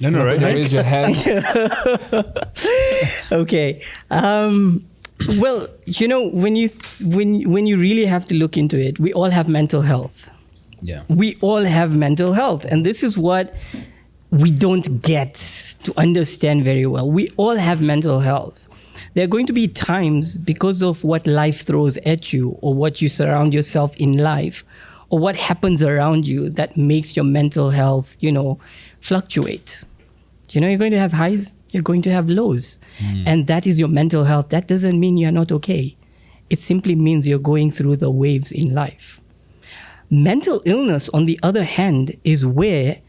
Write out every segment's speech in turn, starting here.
No, right? Raise your hand. Okay. Well, when you really have to look into it, we all have mental health. Yeah. We all have mental health, and this is what we don't get to understand very well. We all have mental health. There are going to be times, because of what life throws at you, or what you surround yourself in life, or what happens around you, that makes your mental health, fluctuate. You're going to have highs, you're going to have lows. And that is your mental health. That doesn't mean you're not okay. It simply means you're going through the waves in life. Mental illness, on the other hand, is where,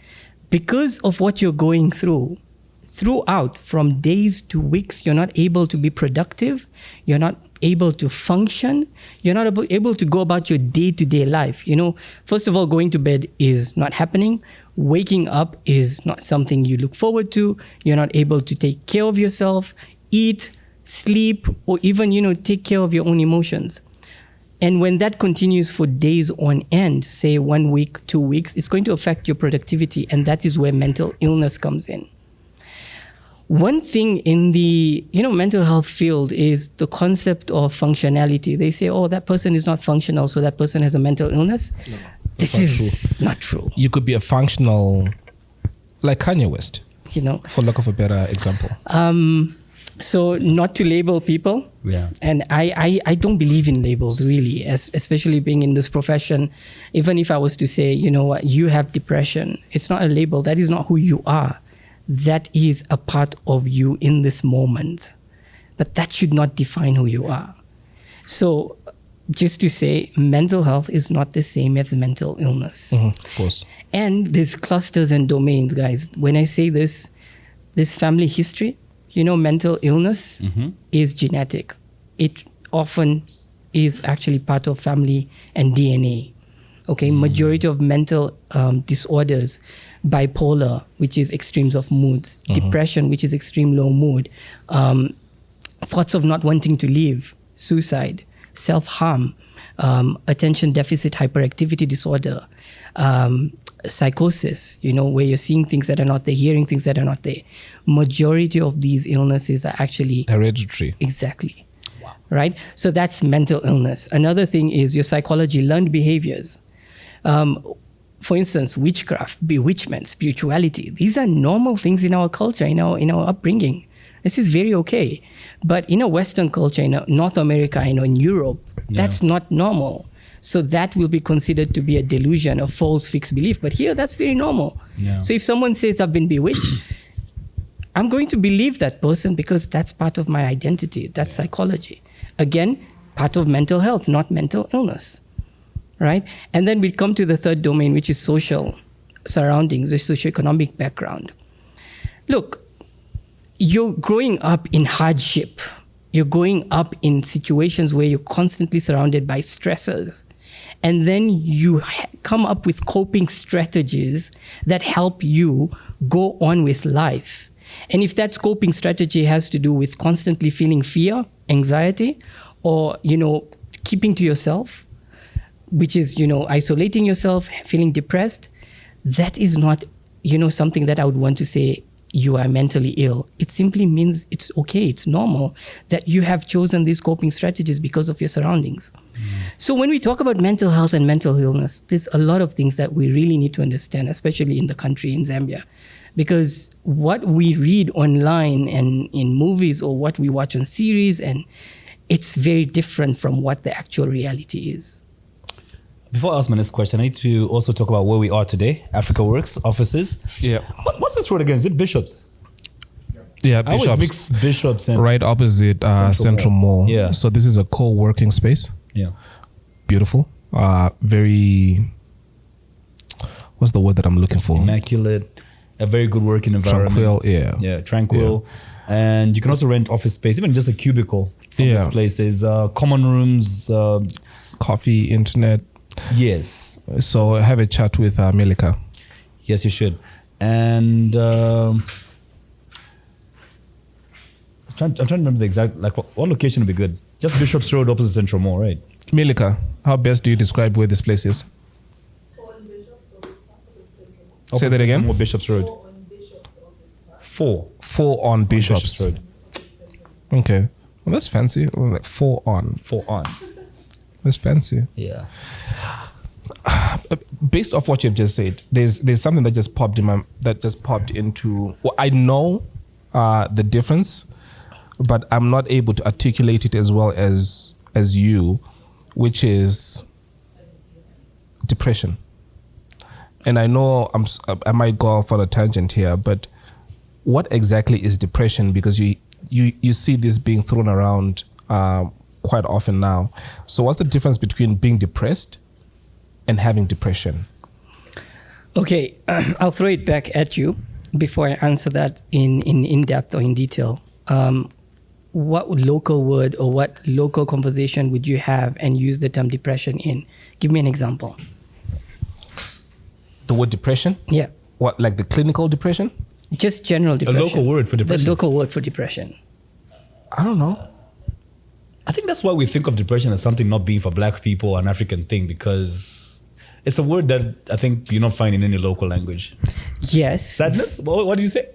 because of what you're going throughout, from days to weeks, you're not able to be productive, you're not able to function, you're not able to go about your day-to-day life. First of all, going to bed is not happening. Waking up is not something you look forward to. You're not able to take care of yourself, eat, sleep, or even, take care of your own emotions. And when that continues for days on end, say 1 week, 2 weeks, it's going to affect your productivity. And that is where mental illness comes in. One thing in the mental health field is the concept of functionality. They say, oh, that person is not functional, so that person has a mental illness. No, this is not true. You could be a functional, like Kanye West, for lack of a better example. So not to label people. Yeah. And I don't believe in labels, really, especially being in this profession. Even if I was to say, you have depression, it's not a label. That is not who you are. That is a part of you in this moment. But that should not define who you are. So just to say, mental health is not the same as mental illness. Of course. And there's clusters and domains, guys. When I say this family history, mental illness is genetic. It often is actually part of family and DNA. Okay, majority of mental disorders, bipolar, which is extremes of moods, depression, which is extreme low mood, thoughts of not wanting to live, suicide, self-harm, attention deficit hyperactivity disorder, psychosis, where you're seeing things that are not there, hearing things that are not there. Majority of these illnesses are actually hereditary. Exactly. Wow. Right? So that's mental illness. Another thing is your psychology, learned behaviors. For instance, witchcraft, bewitchment, spirituality. These are normal things in our culture, in our upbringing. This is very okay. But in a Western culture, in North America, in Europe, that's not normal. So that will be considered to be a delusion, a false fixed belief. But here, that's very normal. Yeah. So if someone says, I've been bewitched, I'm going to believe that person because that's part of my identity. That's psychology. Again, part of mental health, not mental illness. Right? And then we come to the third domain, which is social surroundings, the socioeconomic background. Look, you're growing up in hardship. You're growing up in situations where you're constantly surrounded by stressors. And then you come up with coping strategies that help you go on with life. And if that coping strategy has to do with constantly feeling fear, anxiety, or, keeping to yourself, which is, isolating yourself, feeling depressed, that is not, something that I would want to say you are mentally ill. It simply means it's okay, it's normal that you have chosen these coping strategies because of your surroundings. So when we talk about mental health and mental illness, there's a lot of things that we really need to understand, especially in the country, in Zambia. Because what we read online and in movies or what we watch on series, and it's very different from what the actual reality is. Before I ask my next question, I need to also talk about where we are today. Africa Works offices. Yeah. What's this road again? Is it Bishops? Yeah, I always mix Bishops and right opposite Central Mall. Yeah. So this is a co-working space. Yeah. Beautiful. Very. What's the word that I'm looking for? Immaculate. A very good working environment. Tranquil. Yeah. Yeah. Tranquil. Yeah. And you can also rent office space, even just a cubicle from this place. There's common rooms. Coffee, internet. Yes. So have a chat with Melika. Yes, you should. And I'm trying to remember the exact, what location would be good? Just Bishops Road opposite Central Mall, right? Melika, how best do you describe where this place is? On Bishops or Central Mall? Say that again. Bishops Road. On Bishops or 4 on bishops. Bishop's Road. Okay. Well, that's fancy. Like 4 on. 4 on. That's fancy. Yeah. Based off what you've just said, there's something that just popped into. Well, I know the difference, but I'm not able to articulate it as well as you, which is depression. And I know I might go off on a tangent here, but what exactly is depression? Because you see this being thrown around quite often now. So what's the difference between being depressed and having depression? Okay, I'll throw it back at you before I answer that in depth or in detail. What local word or what local conversation would you have and use the term depression in? Give me an example. The word depression? Yeah. What, like the clinical depression? Just general depression. A local word for depression. The local word for depression. I don't know. I think that's why we think of depression as something not being for black people, an African thing, because it's a word that I think you don't find in any local language. Yes. Sadness? What did you say?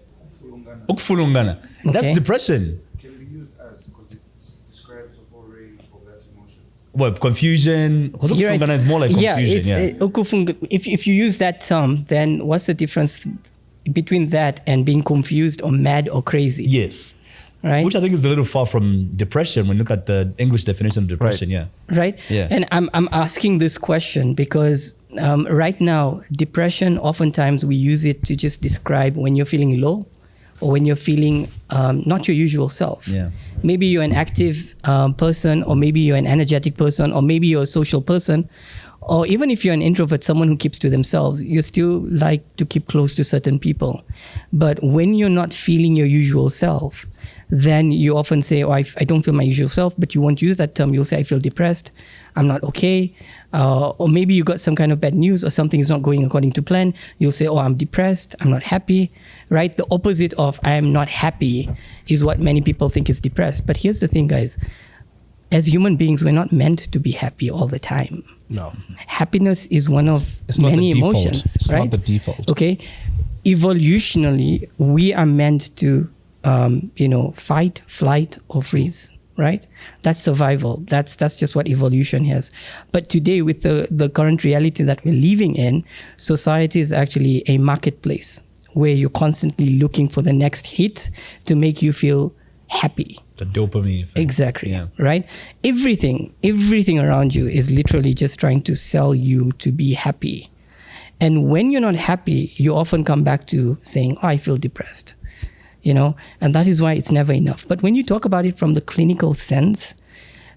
Ukufulungana. That's Okay. depression. Can be used as because it describes a whole range of that emotion. What, confusion? Because You're right. ukufulungana is more like confusion. If you use that term, then what's the difference between that and being confused or mad or crazy? Yes. Right. Which I think is a little far from depression when you look at the English definition of depression. Right. Yeah. Right. Yeah. And I'm asking this question because right now, depression, oftentimes we use it to just describe when you're feeling low or when you're feeling not your usual self. Yeah. Maybe you're an active person, or maybe you're an energetic person, or maybe you're a social person. Or even if you're an introvert, someone who keeps to themselves, you still like to keep close to certain people. But when you're not feeling your usual self, then you often say, oh, I don't feel my usual self, but you won't use that term. You'll say, I feel depressed, I'm not okay. Or maybe you got some kind of bad news or something is not going according to plan. You'll say, oh, I'm depressed, I'm not happy, right? The opposite of I am not happy is what many people think is depressed. But here's the thing, guys. As human beings, we're not meant to be happy all the time. No. Happiness is one of It's not many the default. emotions. It's right? not the default. Okay. Evolutionally, we are meant to, fight, flight, or freeze. Right? That's survival. That's just what evolution has. But today, with the current reality that we're living in, society is actually a marketplace where you're constantly looking for the next hit to make you feel happy. The dopamine effect. Exactly. Yeah. Right? Everything around you is literally just trying to sell you to be happy. And when you're not happy, you often come back to saying, oh, I feel depressed. And that is why it's never enough. But when you talk about it from the clinical sense,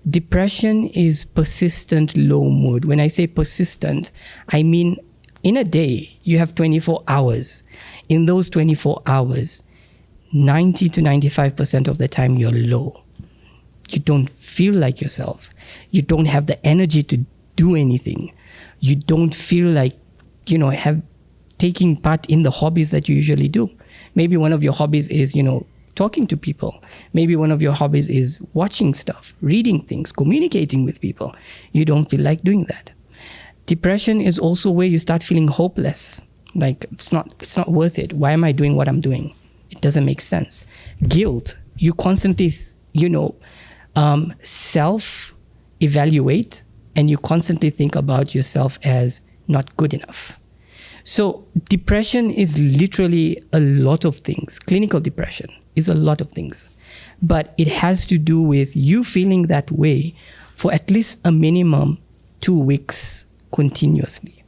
depression is persistent low mood. When I say persistent, I mean in a day, you have 24 hours. In those 24 hours, 90 to 95% of the time you're low. You don't feel like yourself. You don't have the energy to do anything. You don't feel like, taking part in the hobbies that you usually do. Maybe one of your hobbies is, talking to people. Maybe one of your hobbies is watching stuff, reading things, communicating with people. You don't feel like doing that. Depression is also where you start feeling hopeless. Like it's not worth it. Why am I doing what I'm doing? It doesn't make sense. Guilt, you constantly, self-evaluate and you constantly think about yourself as not good enough. So depression is literally a lot of things. Clinical depression is a lot of things. But it has to do with you feeling that way for at least a minimum 2 weeks continuously.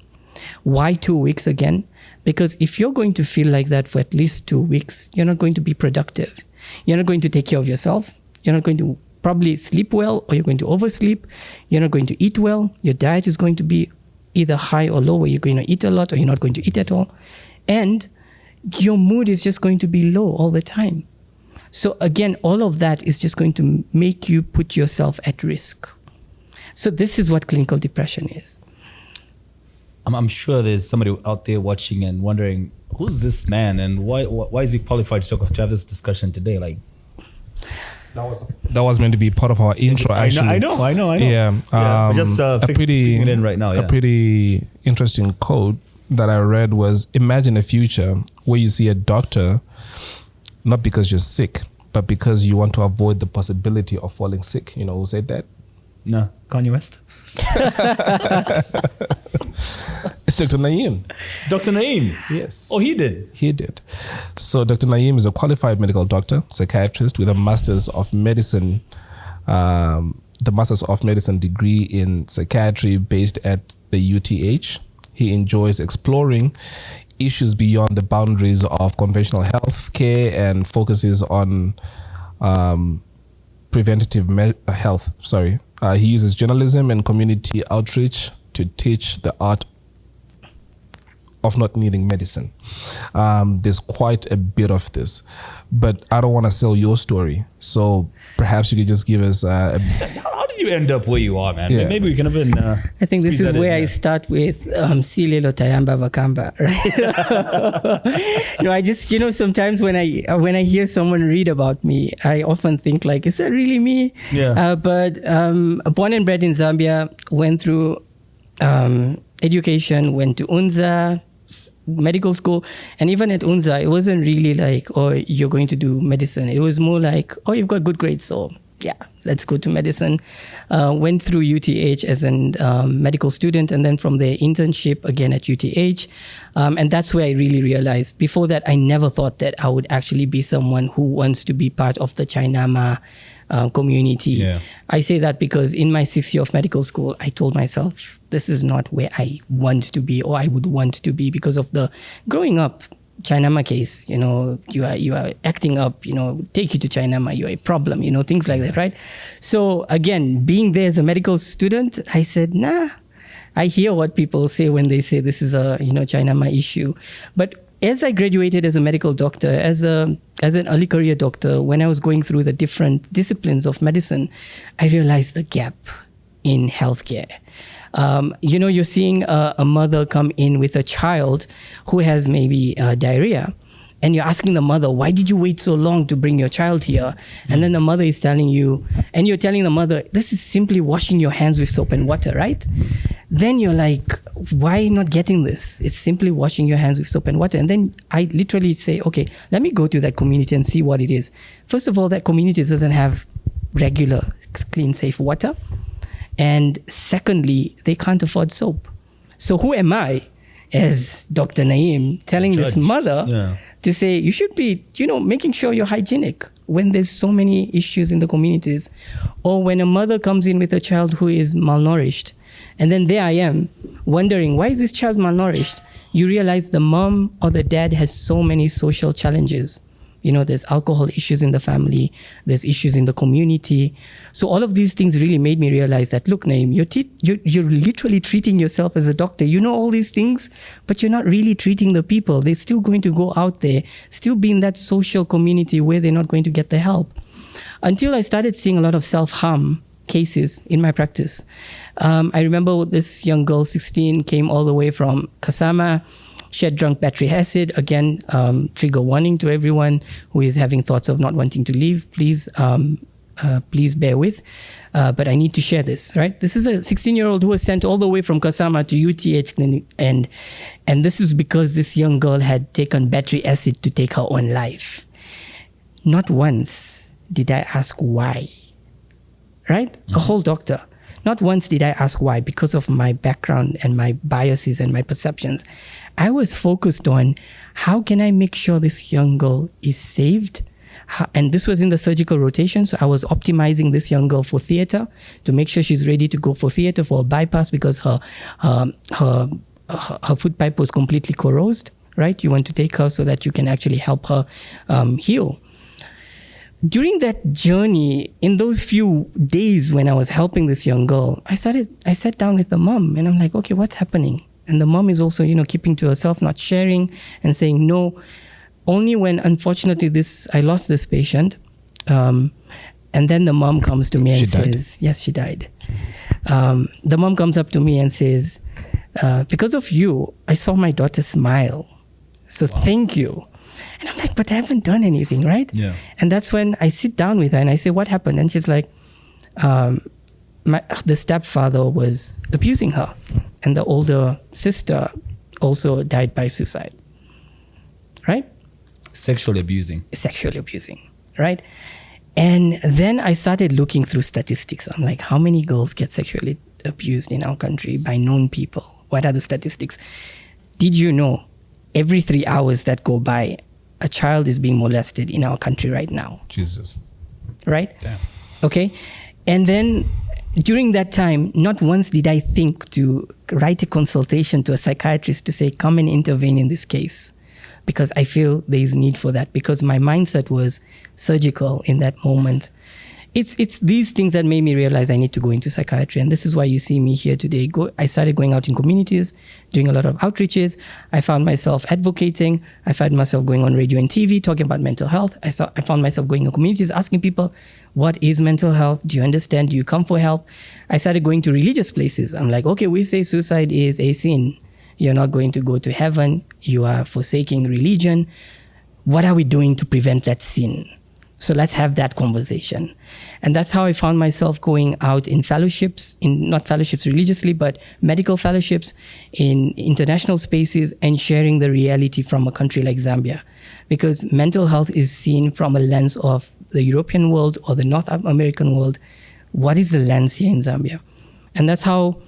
Why 2 weeks again? Because if you're going to feel like that for at least 2 weeks, you're not going to be productive. You're not going to take care of yourself. You're not going to probably sleep well, or you're going to oversleep. You're not going to eat well. Your diet is going to be either high or low, where you're going to eat a lot or you're not going to eat at all. And your mood is just going to be low all the time. So again, all of that is just going to make you put yourself at risk. So this is what clinical depression is. I'm sure there's somebody out there watching and wondering, who's this man and why is he qualified to have this discussion today? Like, That was meant to be part of our intro, actually. I know. Yeah. We're just fixing it in right now. Yeah. A pretty interesting quote that I read was, imagine a future where you see a doctor not because you're sick, but because you want to avoid the possibility of falling sick. You know who said that? No, Kanye West. It's Dr. Naim. Dr. Naim. Yes. Oh, he did. He did. So Dr. Naim is a qualified medical doctor, psychiatrist with a Master's of Medicine, the Master's of Medicine degree in psychiatry based at the UTH. He enjoys exploring issues beyond the boundaries of conventional health care and focuses on preventative health. He uses journalism and community outreach to teach the art of not needing medicine. There's quite a bit of this, but I don't want to sell your story. So perhaps you could just give us How did you end up where you are, man? Yeah. Maybe we can even. I think this is where I start with Silelo Tayamba Vakamba, right? I just, sometimes when I hear someone read about me, I often think like, is that really me? Yeah. But born and bred in Zambia, went through education, went to UNZA, medical school, and even at UNZA, it wasn't really like, oh, you're going to do medicine. It was more like, oh, you've got good grades, so yeah, let's go to medicine. Went through UTH as a medical student, and then from there, internship again at UTH. And that's where I really realized. Before that, I never thought that I would actually be someone who wants to be part of the Chainama community. Yeah. I say that because in my 6th year of medical school, I told myself, this is not where I want to be or I would want to be because of the growing up Chainama case. You are acting up, take you to Chainama, you're a problem, things like that, right? So again, being there as a medical student, I said, nah, I hear what people say when they say this is a, Chainama issue. But as I graduated as a medical doctor, as an early career doctor, when I was going through the different disciplines of medicine, I realized the gap in healthcare. You're seeing a mother come in with a child who has maybe diarrhea, and you're asking the mother, why did you wait so long to bring your child here? And then the mother is telling you, and you're telling the mother, this is simply washing your hands with soap and water, right? Then you're like, why not getting this? It's simply washing your hands with soap and water. And then I literally say, okay, let me go to that community and see what it is. First of all, that community doesn't have regular, clean, safe water. And secondly, they can't afford soap. So who am I as Dr. Naim telling this mother to say, you should be, making sure you're hygienic when there's so many issues in the communities? Or when a mother comes in with a child who is malnourished, and then there I am wondering, why is this child malnourished? You realize the mom or the dad has so many social challenges. There's alcohol issues in the family, there's issues in the community. So all of these things really made me realize that, look, Naim, you're literally treating yourself as a doctor. You know all these things, but you're not really treating the people. They're still going to go out there, still be in that social community where they're not going to get the help. Until I started seeing a lot of self-harm cases in my practice. I remember this young girl, 16, came all the way from Kasama. She had drunk battery acid. Again, trigger warning to everyone who is having thoughts of not wanting to leave. Please bear with. But I need to share this, right? This is a 16-year-old who was sent all the way from Kasama to UTH clinic. And this is because this young girl had taken battery acid to take her own life. Not once did I ask why, right? Mm-hmm. A whole doctor. Not once did I ask why, because of my background and my biases and my perceptions. I was focused on how can I make sure this young girl is saved? And this was in the surgical rotation. So I was optimizing this young girl for theater to make sure she's ready to go for theater for a bypass because her foot pipe was completely corrosed, right? You want to take her so that you can actually help her heal. During that journey, in those few days when I was helping this young girl, I sat down with the mom and I'm like, okay, what's happening? And the mom is also, keeping to herself, not sharing and saying no. Only when, unfortunately, I lost this patient. And then the mom comes to me and says, yes, she died. The mom comes up to me and says, because of you, I saw my daughter smile. So Thank you. And I'm like, but I haven't done anything, right? Yeah. And that's when I sit down with her and I say, what happened? And she's like, the stepfather was abusing her. And the older sister also died by suicide, right? Sexually abusing. Right? And then I started looking through statistics. I'm like, how many girls get sexually abused in our country by known people? What are the statistics? Did you know every 3 hours that go by, a child is being molested in our country right now? Jesus. Right? Damn. Okay. And then during that time, not once did I think to write a consultation to a psychiatrist to say, come and intervene in this case. Because I feel there is need for that, because my mindset was surgical in that moment. It's these things that made me realize I need to go into psychiatry. And this is why you see me here today. I started going out in communities, doing a lot of outreaches. I found myself advocating. I found myself going on radio and TV, talking about mental health. I found myself going in communities, asking people, what is mental health? Do you understand? Do you come for help? I started going to religious places. I'm like, okay, we say suicide is a sin. You're not going to go to heaven. You are forsaking religion. What are we doing to prevent that sin? So let's have that conversation. And that's how I found myself going out in fellowships, not fellowships religiously, but medical fellowships in international spaces, and sharing the reality from a country like Zambia. Because mental health is seen from a lens of the European world or the North American world. What is the lens here in Zambia? And that's how,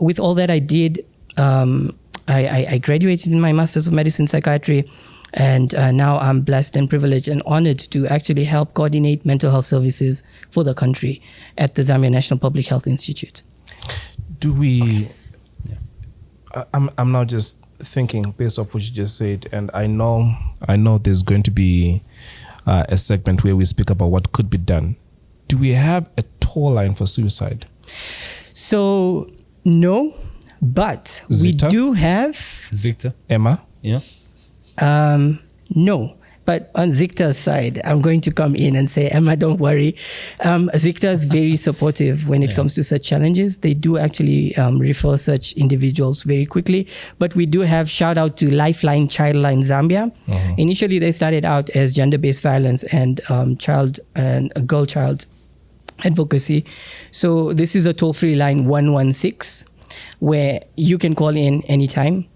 with all that I did, I graduated in my Master's of Medicine Psychiatry, and now I'm blessed and privileged and honored to actually help coordinate mental health services for the country at the Zambia National Public Health Institute. Do we... I'm now just thinking based off what you just said, and I know there's going to be a segment where we speak about what could be done. Do we have a toll line for suicide? So, no. But Zita? we do have... Zicta? Emma? Yeah. No. But on Zicta's side, I'm going to come in and say, Emma, don't worry. Zicta is very supportive when it comes to such challenges. They do actually refer such individuals very quickly. But we do have shout out to Lifeline Childline Zambia. Uh-huh. Initially, they started out as gender-based violence and girl-child advocacy. So this is a toll-free line 116 where you can call in anytime.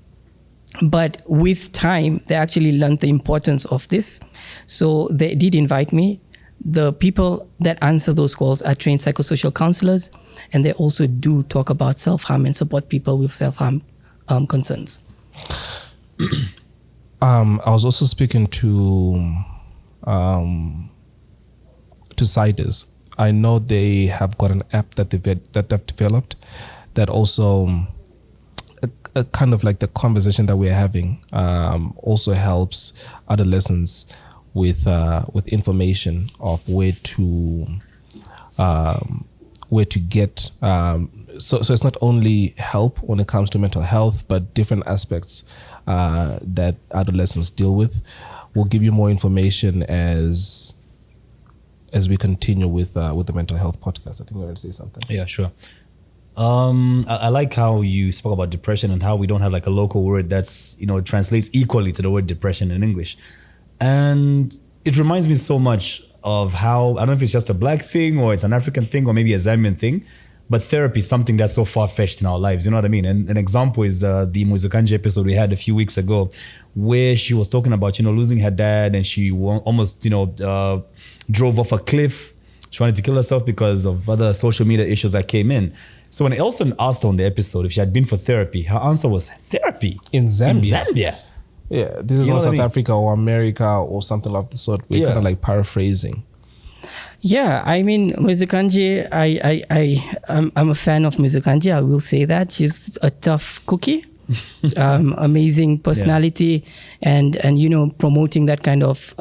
But with time, they actually learned the importance of this. So they did invite me. The people that answer those calls are trained psychosocial counselors, and they also do talk about self-harm and support people with self-harm concerns. I was also speaking to CIDES. I know they have got an app that they've developed that also... a kind of like the conversation that we're having also helps adolescents with information of where to get. So it's not only help when it comes to mental health, but different aspects that adolescents deal with. We'll give you more information as we continue with the mental health podcast. I think we're going to say something. Yeah, sure. I like how you spoke about depression and how we don't have like a local word that's, translates equally to the word depression in English. And it reminds me so much of how, I don't know if it's just a black thing or it's an African thing or maybe a Zambian thing, but therapy is something that's so far-fetched in our lives, you know what I mean? And an example is the Muzikanje episode we had a few weeks ago, where she was talking about, losing her dad, and she almost, drove off a cliff. She wanted to kill herself because of other social media issues that came in. So when Elson asked her on the episode if she had been for therapy, her answer was therapy. In Zambia. Yeah, this is not South Africa or America or something like the sort. We're kind of like paraphrasing. Yeah, I mean, Muzikanje, I'm a fan of Muzikanje. I will say that. She's a tough cookie. Amazing personality, and promoting that kind of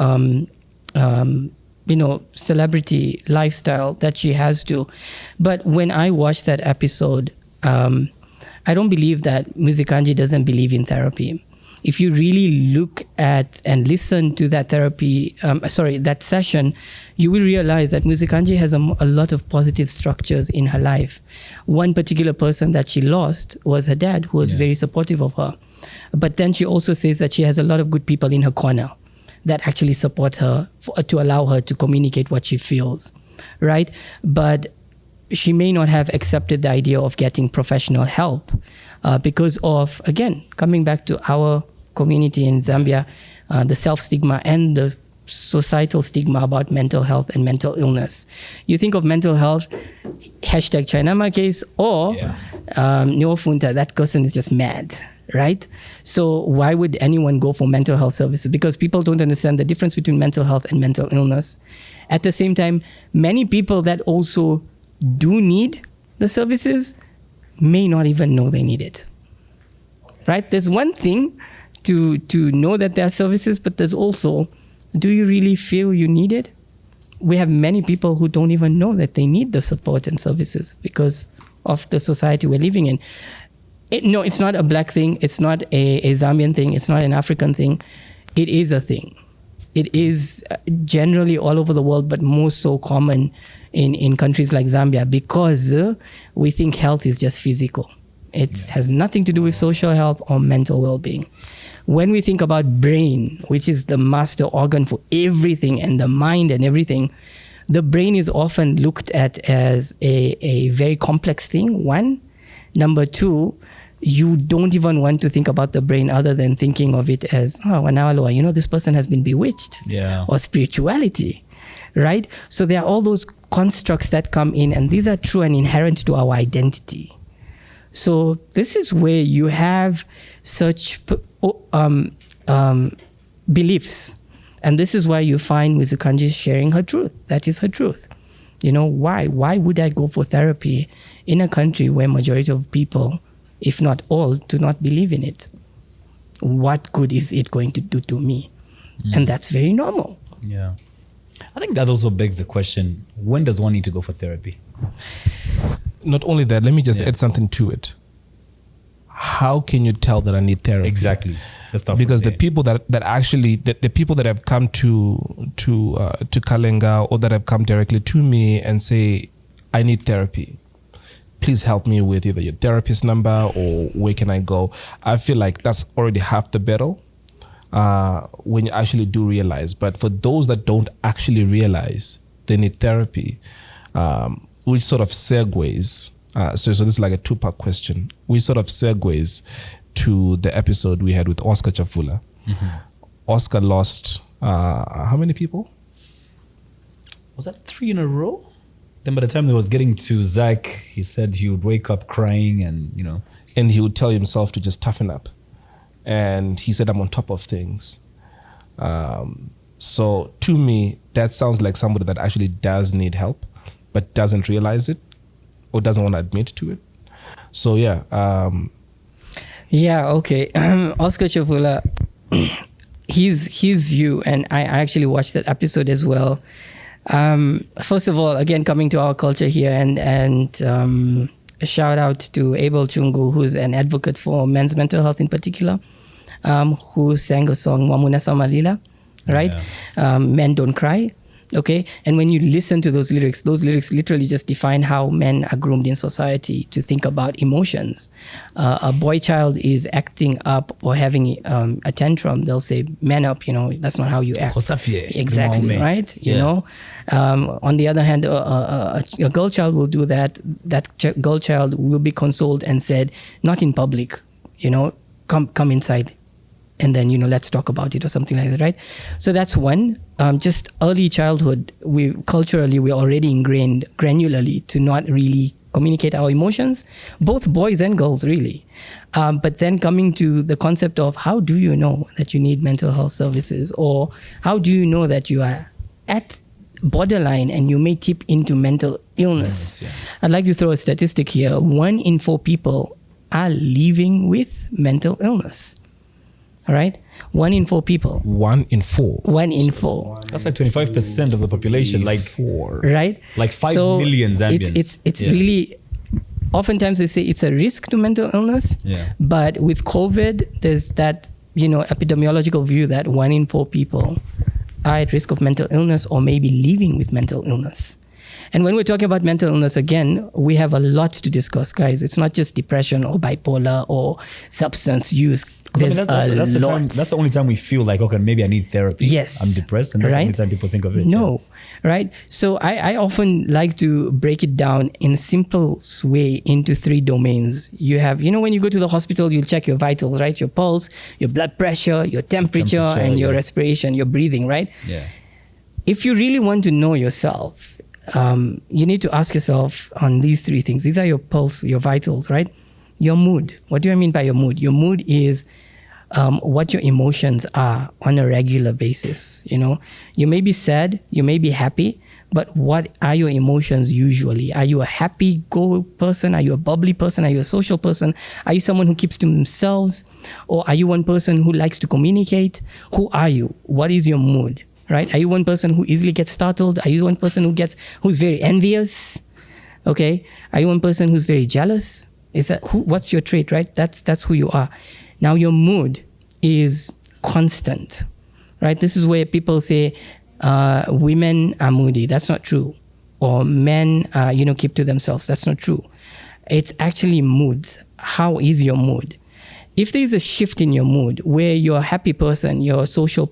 celebrity lifestyle that she has to. But when I watched that episode, I don't believe that Muzikanje doesn't believe in therapy. If you really look at and listen to that that session, you will realize that Muzikanje has a lot of positive structures in her life. One particular person that she lost was her dad, who was very supportive of her. But then she also says that she has a lot of good people in her corner that actually support her to allow her to communicate what she feels, right? But she may not have accepted the idea of getting professional help because of, again, coming back to our community in Zambia, the self-stigma and the societal stigma about mental health and mental illness. You think of mental health, hashtag Chainama case, or Neofunta, that person is just mad, right? So why would anyone go for mental health services? Because people don't understand the difference between mental health and mental illness. At the same time, many people that also do need the services may not even know they need it, right? There's one thing to know that there are services, but there's also, do you really feel you need it? We have many people who don't even know that they need the support and services because of the society we're living in. No, it's not a black thing. It's not a Zambian thing. It's not an African thing. It is a thing. It is generally all over the world, but more so common in countries like Zambia because we think health is just physical. It has nothing to do with social health or mental well-being. When we think about brain, which is the master organ for everything and the mind and everything, the brain is often looked at as a very complex thing, one. Number two, you don't even want to think about the brain other than thinking of it as, this person has been bewitched. Yeah. Or spirituality, right? So there are all those constructs that come in, and these are true and inherent to our identity. So this is where you have such beliefs. And this is why you find Mizukanji sharing her truth. That is her truth. Why? Why would I go for therapy in a country where majority of people, if not all, do not believe in it? What good is it going to do to me? And that's very normal. Yeah. I think that also begs the question, when does one need to go for therapy? Not only that, let me just add something to it. How can you tell that I need therapy? Exactly. Because the people that actually the people that have come to Kalenga or that have come directly to me and say, I need therapy, please help me with either your therapist number or where can I go? I feel like that's already half the battle when you actually do realize. But for those that don't actually realize they need therapy, which sort of segues, so this is like a two-part question, which sort of segues to the episode we had with Oscar Chafula. Mm-hmm. Oscar lost how many people? Was that 3 in a row? Then by the time he was getting to Zach, he said he would wake up crying and, And he would tell himself to just toughen up. And he said, I'm on top of things. So to me, that sounds like somebody that actually does need help, but doesn't realize it or doesn't want to admit to it. So yeah. Okay. Oscar Chavula, his view, and I actually watched that episode as well. First of all, again, coming to our culture here, and a shout out to Abel Chungu, who's an advocate for men's mental health in particular, who sang a song, Wamuna Samalila, right? Yeah. Men don't cry. Okay. And when you listen to those lyrics literally just define how men are groomed in society to think about emotions. A boy child is acting up or having a tantrum, they'll say, man up, that's not how you act. Exactly, right? You know? On the other hand, a girl child will do that. That girl child will be consoled and said, not in public, come inside. And then, let's talk about it or something like that, right? So that's one. Just early childhood, we're already ingrained granularly to not really communicate our emotions, both boys and girls, really. But then coming to the concept of how do you know that you need mental health services, or how do you know that you are at borderline and you may tip into mental illness? Yes, yeah. I'd like to throw a statistic here. 1 in 4 people are living with mental illness. All right, 1 in 4 people. 1 in 4. 1 in 4. That's like 25% of the population. Like 4. Right. Like 5 million Zambians. It's really. Oftentimes they say it's a risk to mental illness. Yeah. But with COVID, there's that epidemiological view that 1 in 4 people are at risk of mental illness or maybe living with mental illness. And when we're talking about mental illness, again, we have a lot to discuss, guys. It's not just depression or bipolar or substance use. That's the only time we feel like, okay, maybe I need therapy. Yes. I'm depressed, and that's the only time people think of it. No, right? So I often like to break it down in a simple way into 3 domains. You have, when you go to the hospital, you'll check your vitals, right? Your pulse, your blood pressure, your temperature and your respiration, your breathing, right? Yeah. If you really want to know yourself, you need to ask yourself on these 3 things. These are your pulse, your vitals, right? Your mood. What do I mean by your mood? Your mood is what your emotions are on a regular basis. You may be sad, you may be happy, but what are your emotions usually? Are you a happy-go person? Are you a bubbly person? Are you a social person? Are you someone who keeps to themselves? Or are you one person who likes to communicate? Who are you? What is your mood, right? Are you one person who easily gets startled? Are you one person who's very envious? Okay. Are you one person who's very jealous? What's your trait, right? That's who you are. Now, your mood is constant, right? This is where people say women are moody. That's not true. Or men, keep to themselves. That's not true. It's actually moods. How is your mood? If there's a shift in your mood where you're a happy person, you're a social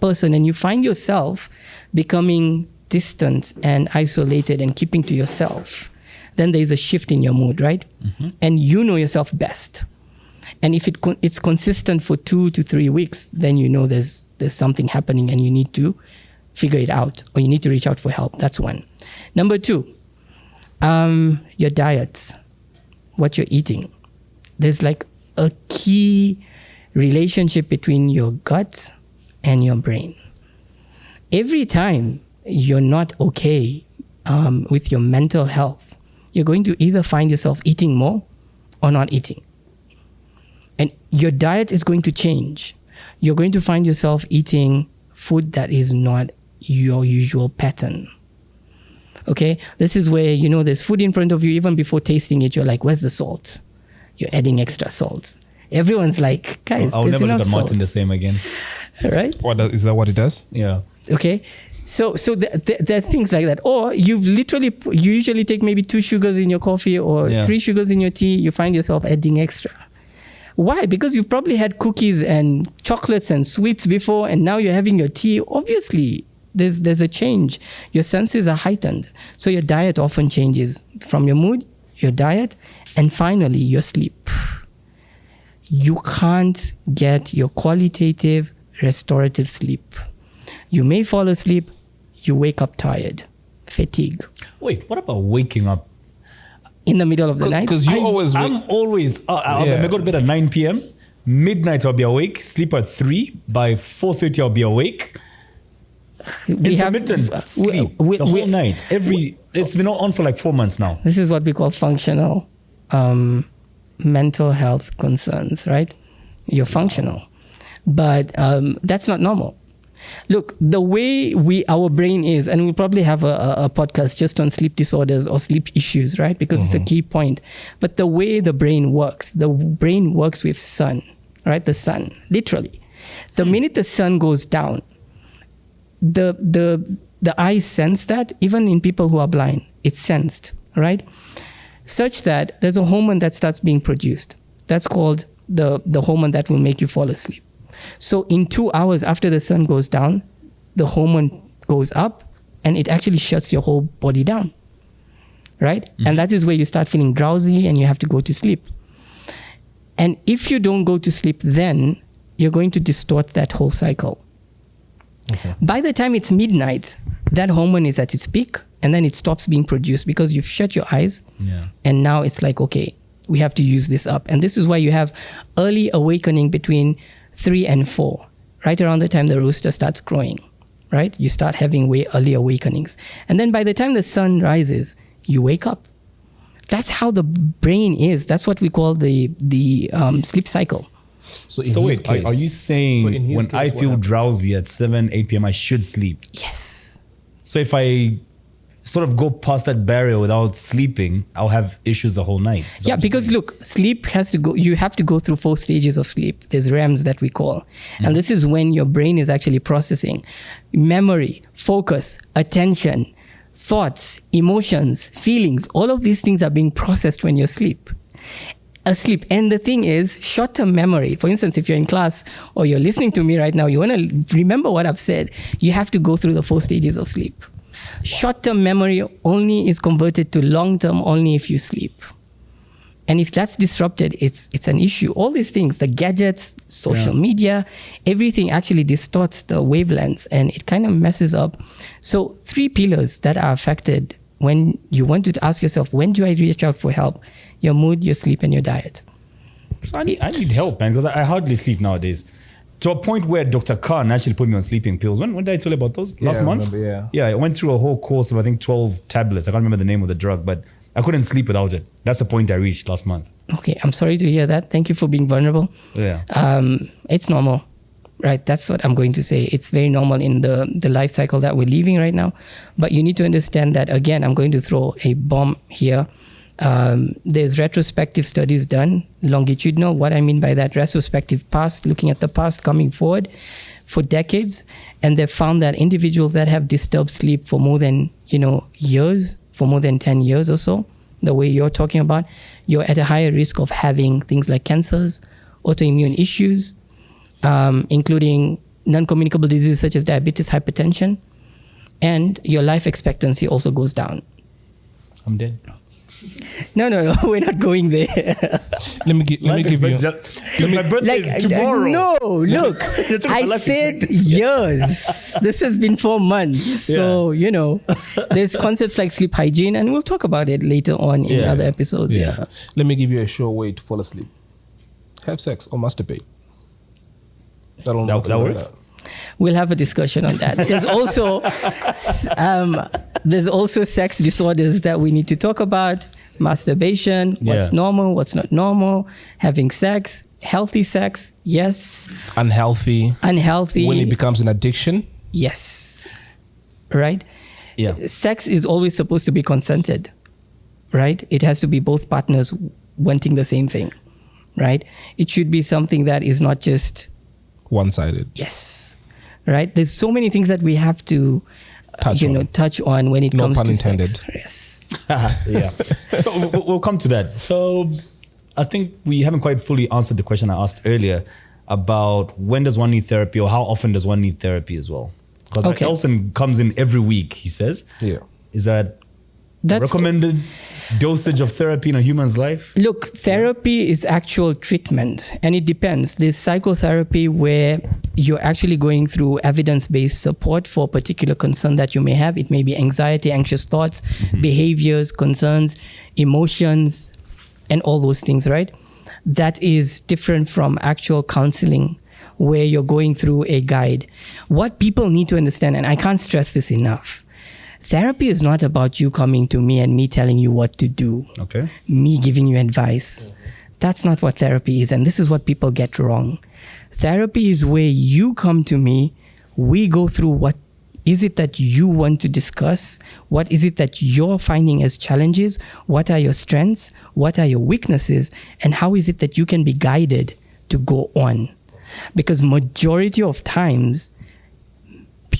person, and you find yourself becoming distant and isolated and keeping to yourself, then there's a shift in your mood, right? Mm-hmm. And you know yourself best. And if it's consistent for 2 to 3 weeks, then there's something happening and you need to figure it out, or you need to reach out for help. That's 1. Number 2, your diet, what you're eating. There's like a key relationship between your gut and your brain. Every time you're not okay with your mental health, you're going to either find yourself eating more or not eating. And your diet is going to change. You're going to find yourself eating food that is not your usual pattern. Okay? This is where, there's food in front of you. Even before tasting it, you're like, where's the salt? You're adding extra salt. Everyone's like, guys, I'll there's never enough look at salt. Martin the same again. Right? Is that what it does? Yeah. Okay? So there are things like that. Or you usually take maybe 2 sugars in your coffee or 3 sugars in your tea. You find yourself adding extra. Why? Because you've probably had cookies and chocolates and sweets before, and now you're having your tea. Obviously, there's a change. Your senses are heightened. So your diet often changes from your mood, your diet, and finally your sleep. You can't get your qualitative, restorative sleep. You may fall asleep, you wake up tired, fatigue. Wait, what about waking up? In the middle of the night? Because I'm always, I go to bed at 9 p.m. Midnight I'll be awake. Sleep at 3. By 4:30 I'll be awake. Intermittent sleep the whole night. It's been on for like 4 months now. This is what we call functional mental health concerns, right? You're functional. But that's not normal. Look, the way our brain is, and we'll probably have a podcast just on sleep disorders or sleep issues, right? Because it's a key point. But the way the brain works with sun, right? The sun, literally. The minute the sun goes down, the eyes sense that, even in people who are blind, it's sensed, right? Such that there's a hormone that starts being produced. That's called the hormone that will make you fall asleep. So in 2 hours after the sun goes down, the hormone goes up and it actually shuts your whole body down, right? Mm-hmm. And that is where you start feeling drowsy and you have to go to sleep. And if you don't go to sleep then, you're going to distort that whole cycle. Okay. By the time it's midnight, that hormone is at its peak and then it stops being produced because you've shut your eyes. Yeah. And now it's like, okay, we have to use this up. And this is why you have early awakening between 3 and 4, right around the time the rooster starts crowing, right? You start having way early awakenings. And then by the time the sun rises, you wake up. That's how the brain is. That's what we call the sleep cycle. So wait, are you saying when I feel drowsy at 7, 8 p.m., I should sleep? Yes. So if I sort of go past that barrier without sleeping, I'll have issues the whole night. Yeah, because look, sleep you have to go through 4 stages of sleep. There's REMs that we call. And this is when your brain is actually processing memory, focus, attention, thoughts, emotions, feelings. All of these things are being processed when you're asleep. And the thing is, short-term memory, for instance, if you're in class or you're listening to me right now, you want to remember what I've said, you have to go through the 4 stages of sleep. Short-term memory only is converted to long-term only if you sleep. And if that's disrupted, it's an issue. All these things, the gadgets, social media, everything actually distorts the wavelengths and it kind of messes up. So 3 pillars that are affected when you want to ask yourself, when do I reach out for help? Your mood, your sleep, and your diet. So I need help, man, because I hardly sleep nowadays. To a point where Dr. Khan actually put me on sleeping pills. When did I tell you about those? Last month? Remember, Yeah, I went through a whole course of, I think, 12 tablets. I can't remember the name of the drug, but I couldn't sleep without it. That's the point I reached last month. Okay, I'm sorry to hear that. Thank you for being vulnerable. Yeah. It's normal, right? That's what I'm going to say. It's very normal in the life cycle that we're living right now. But you need to understand that, again, I'm going to throw a bomb here. There's retrospective studies done, longitudinal. What I mean by that, retrospective past, looking at the past, coming forward for decades. And they've found that individuals that have disturbed sleep for more than, years, for more than 10 years or so, the way you're talking about, you're at a higher risk of having things like cancers, autoimmune issues, including non-communicable diseases such as diabetes, hypertension, and your life expectancy also goes down. I'm dead. No, we're not going there. Let me give you. My birthday is tomorrow. No, look, I said years. This has been 4 months. Yeah. So, there's concepts like sleep hygiene, and we'll talk about it later on in other episodes. Yeah. Let me give you a sure way to fall asleep. Have sex or masturbate. That works. We'll have a discussion on that. There's also sex disorders that we need to talk about. Masturbation, what's normal, what's not normal. Having sex, healthy sex, yes. Unhealthy. When it becomes an addiction. Yes. Right? Yeah. Sex is always supposed to be consented. Right? It has to be both partners wanting the same thing. Right? It should be something that is not just one-sided. Yes. Right? There's so many things that we have to touch on when it comes to sex. Yes. Yeah. So we'll come to that. So I think we haven't quite fully answered the question I asked earlier about when does one need therapy or how often does one need therapy as well? Because Elson comes in every week, he says. Yeah. Is that recommended dosage of therapy in a human's life? Look, therapy is actual treatment and it depends. There's psychotherapy where you're actually going through evidence-based support for a particular concern that you may have. It may be anxiety, anxious thoughts, behaviors, concerns, emotions, and all those things, right? That is different from actual counseling where you're going through a guide. What people need to understand, and I can't stress this enough, therapy is not about you coming to me and me telling you what to do. Okay. Me giving you advice. That's not what therapy is. And this is what people get wrong. Therapy is where you come to me, we go through what is it that you want to discuss? What is it that you're finding as challenges? What are your strengths? What are your weaknesses? And how is it that you can be guided to go on? Because majority of times,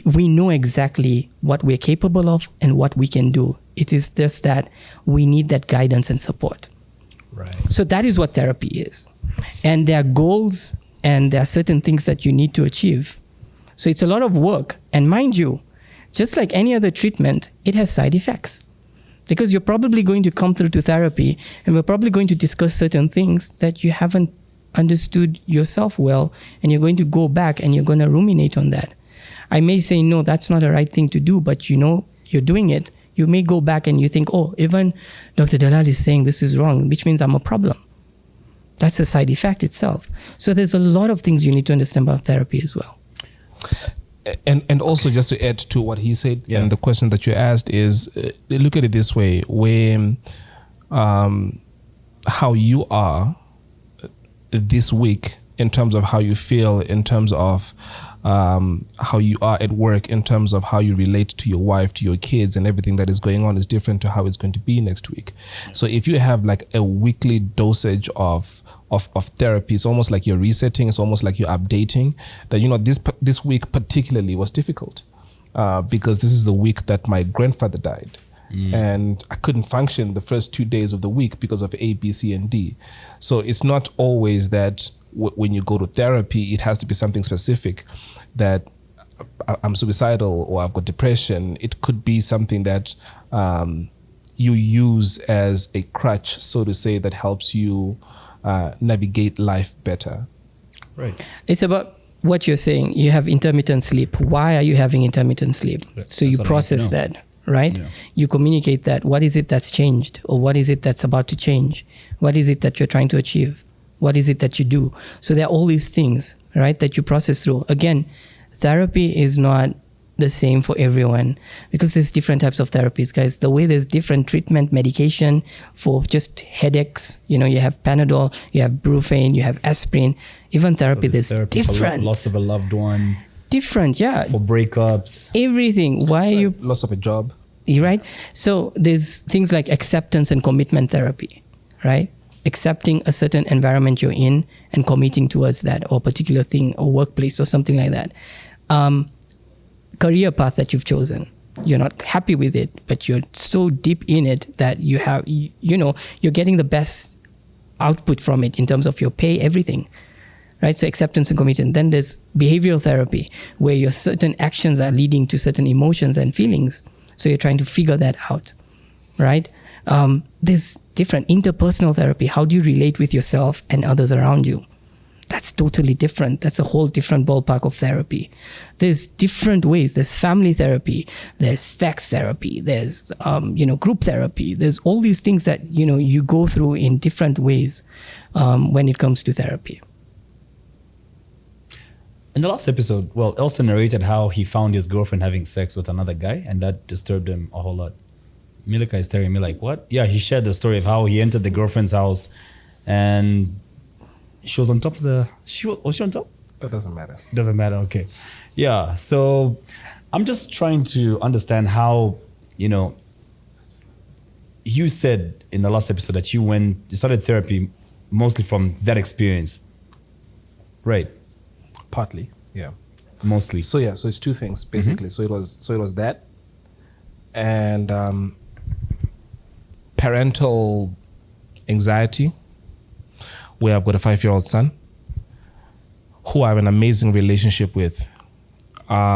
we know exactly what we're capable of and what we can do. It is just that we need that guidance and support. Right. So that is what therapy is. And there are goals and there are certain things that you need to achieve. So it's a lot of work. And mind you, just like any other treatment, it has side effects. Because you're probably going to come through to therapy and we're probably going to discuss certain things that you haven't understood yourself well, and you're going to go back and you're going to ruminate on that. I may say, no, that's not the right thing to do, but you're doing it. You may go back and you think, oh, even Dr. Dalal is saying this is wrong, which means I'm a problem. That's a side effect itself. So there's a lot of things you need to understand about therapy as well. And also just to add to what he said, and the question that you asked is, look at it this way, where how you are this week in terms of how you feel, in terms of how you are at work, in terms of how you relate to your wife, to your kids, and everything that is going on is different to how it's going to be next week. So if you have like a weekly dosage of therapy, it's almost like you're resetting, it's almost like you're updating, that this week particularly was difficult because this is the week that my grandfather died. And I couldn't function the first 2 days of the week because of A, B, C, and D. So it's not always that when you go to therapy, it has to be something specific that I'm suicidal or I've got depression, it could be something that you use as a crutch, so to say, that helps you navigate life better. Right. It's about what you're saying. You have intermittent sleep. Why are you having intermittent sleep? So you process that, right? Yeah. You communicate that. What is it that's changed? Or what is it that's about to change? What is it that you're trying to achieve? What is it that you do? So there are all these things, right, that you process through. Again, therapy is not the same for everyone because there's different types of therapies, guys. The way there's different treatment medication for just headaches, you have Panadol, you have Brufen, you have aspirin. Even therapy, there's therapy for different. loss of a loved one, Different, yeah. for breakups. Everything. Why are you Loss of a job. right? So there's things like acceptance and commitment therapy, right? Accepting a certain environment you're in and committing towards that or particular thing or workplace or something like that. Career path that you've chosen. You're not happy with it, but you're so deep in it that you have, you're getting the best output from it in terms of your pay, everything. Right? So acceptance and commitment. Then there's behavioral therapy where your certain actions are leading to certain emotions and feelings. So you're trying to figure that out, right? There's different interpersonal therapy. How do you relate with yourself and others around you? That's totally different. That's a whole different ballpark of therapy. There's different ways. There's family therapy. There's sex therapy. There's, group therapy. There's all these things that, you go through in different ways when it comes to therapy. In the last episode, Elsa narrated how he found his girlfriend having sex with another guy, and that disturbed him a whole lot. Milika is staring at me like, what? Yeah, he shared the story of how he entered the girlfriend's house, and she was on top of the... Was she on top? That doesn't matter. Doesn't matter, okay. Yeah, so I'm just trying to understand how, you said in the last episode that you started therapy mostly from that experience. Right. Partly, yeah. Mostly. So it's two things basically. So it was that, and parental anxiety, where I've got a 5-year-old son who I have an amazing relationship with. But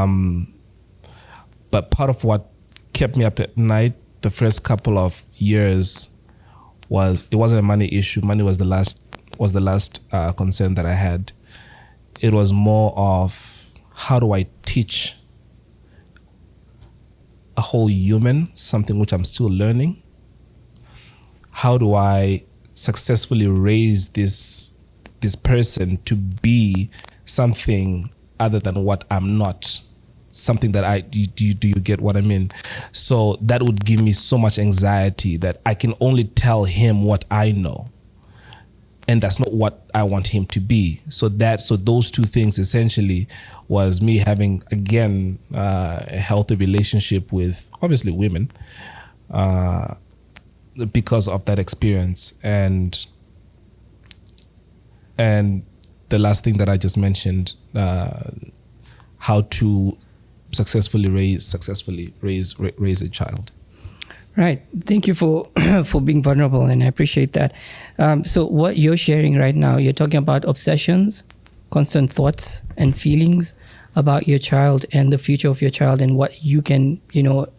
part of what kept me up at night the first couple of years it wasn't a money issue. Money was the last concern that I had. It was more of, how do I teach a whole human something which I'm still learning? How do I successfully raise this person to be something other than what I'm not? Something that do you get what I mean? So that would give me so much anxiety that I can only tell him what I know. And that's not what I want him to be. So those two things essentially was me having, again, a healthy relationship with obviously women because of that experience. And the last thing that I just mentioned, how to successfully raise a child. Right. Thank you for being vulnerable, and I appreciate that. So what you're sharing right now, you're talking about obsessions, constant thoughts and feelings about your child and the future of your child and what you can,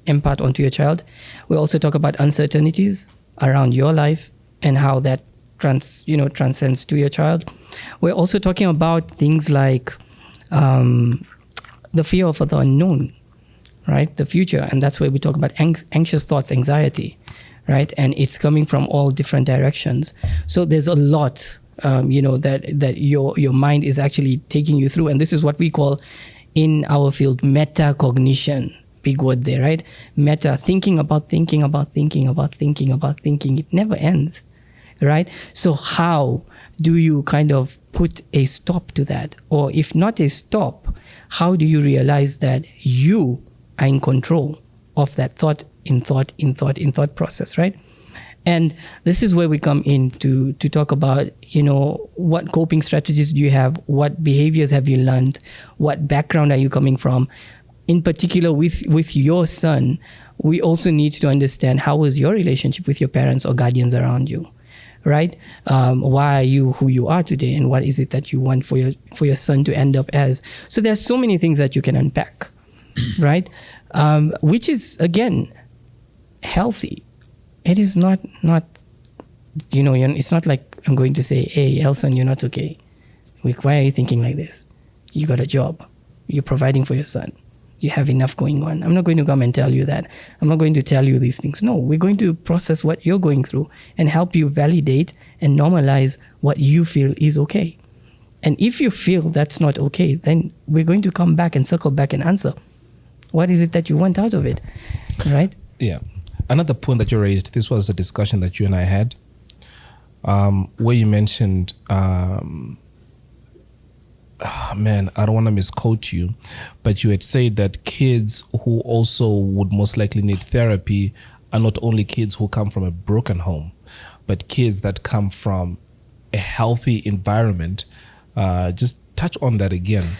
impart onto your child. We also talk about uncertainties around your life and how that transcends to your child. We're also talking about things like the fear of the unknown, right? The future. And that's where we talk about anxious thoughts, anxiety, right? And it's coming from all different directions. So there's a lot, that your mind is actually taking you through. And this is what we call in our field, metacognition. Big word there, right? Meta, thinking about thinking about thinking about thinking about thinking. It never ends, right? So how do you kind of put a stop to that? Or if not a stop, how do you realize that you are in control of that thought process, right? And this is where we come in to talk about, what coping strategies do you have? What behaviors have you learned? What background are you coming from? In particular, with your son, we also need to understand how was your relationship with your parents or guardians around you, right? Why are you who you are today, and what is it that you want for your son to end up as? So there's so many things that you can unpack right? Which is, again, healthy. It is not, it's not like I'm going to say, hey, Elson, you're not okay. Why are you thinking like this? You got a job. You're providing for your son. You have enough going on. I'm not going to come and tell you that. I'm not going to tell you these things. No, we're going to process what you're going through and help you validate and normalize what you feel is okay. And if you feel that's not okay, then we're going to come back and circle back and answer. What is it that you want out of it, right? Yeah. Another point that you raised, this was a discussion that you and I had, where you mentioned, I don't want to misquote you, but you had said that kids who also would most likely need therapy are not only kids who come from a broken home, but kids that come from a healthy environment. Just touch on that again.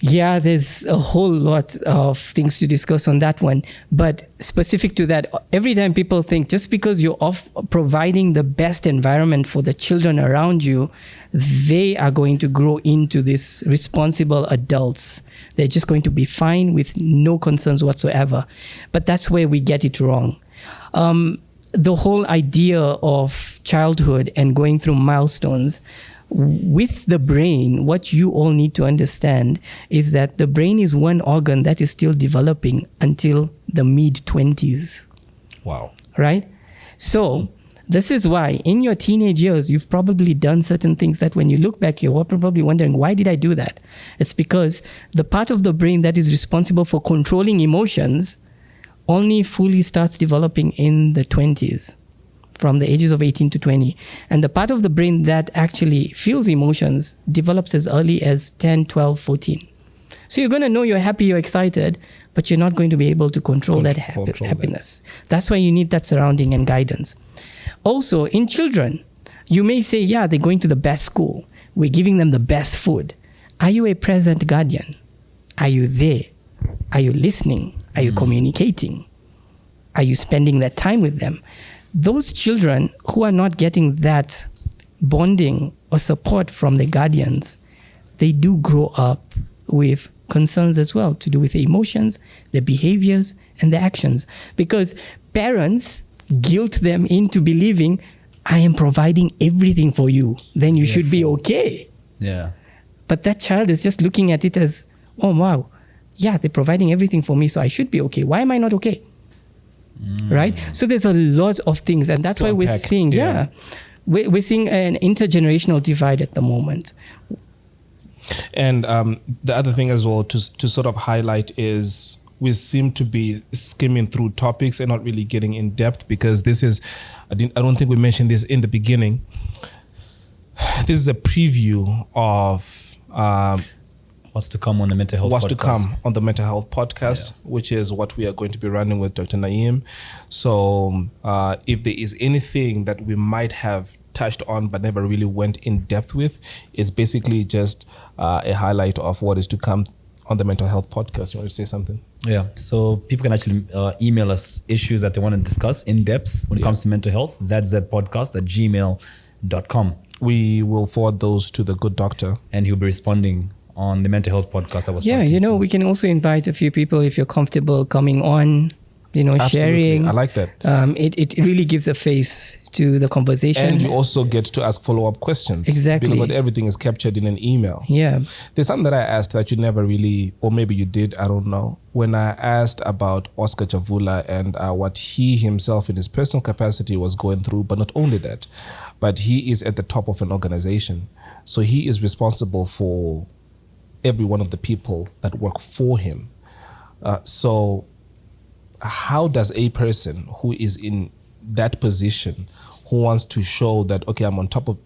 Yeah, there's a whole lot of things to discuss on that one. But specific to that, every time people think just because you're off providing the best environment for the children around you, they are going to grow into these responsible adults. They're just going to be fine with no concerns whatsoever. But that's where we get it wrong. The whole idea of childhood and going through milestones, with the brain, what you all need to understand is that the brain is one organ that is still developing until the mid-20s. Wow. Right? So this is why in your teenage years, you've probably done certain things that when you look back, you're probably wondering, why did I do that? It's because the part of the brain that is responsible for controlling emotions only fully starts developing in the 20s. From the ages of 18 to 20. And the part of the brain that actually feels emotions develops as early as 10, 12, 14. So you're going to know you're happy, you're excited, but you're not going to be able to control that happiness. That's why you need that surrounding and guidance. Also, in children, you may say, yeah, they're going to the best school. We're giving them the best food. Are you a present guardian? Are you there? Are you listening? Are you communicating? Are you spending that time with them? Those children who are not getting that bonding or support from their guardians, they do grow up with concerns as well to do with their emotions, their behaviors, and their actions. Because parents guilt them into believing, I am providing everything for you, then you should be okay. Yeah. But that child is just looking at it as, oh, wow, yeah, they're providing everything for me, so I should be okay. Why am I not okay? Right? So there's a lot of things, and that's why we're seeing, we're seeing an intergenerational divide at the moment. And the other thing as well to sort of highlight is we seem to be skimming through topics and not really getting in depth, because this is, I don't think we mentioned this in the beginning. This is a preview of what's to come on the mental health podcast. What's to come on the mental health podcast, which is what we are going to be running with Dr. Naim. So if there is anything that we might have touched on but never really went in depth with, it's basically just a highlight of what is to come on the mental health podcast. You want to say something? Yeah. So people can actually email us issues that they want to discuss in depth when it comes to mental health. That's zedpodcast@gmail.com. We will forward those to the good doctor, and he'll be responding on the mental health podcast. We can also invite a few people if you're comfortable coming on, Absolutely. sharing. I like that. It really gives a face to the conversation. And you also get to ask follow-up questions. Exactly. Because not everything is captured in an email. Yeah. There's something that I asked that you never really, or maybe you did, I don't know. When I asked about Oscar Chavula and what he himself in his personal capacity was going through, but not only that, but he is at the top of an organization. So he is responsible for every one of the people that work for him. So how does a person who is in that position, who wants to show that, okay, I'm on top of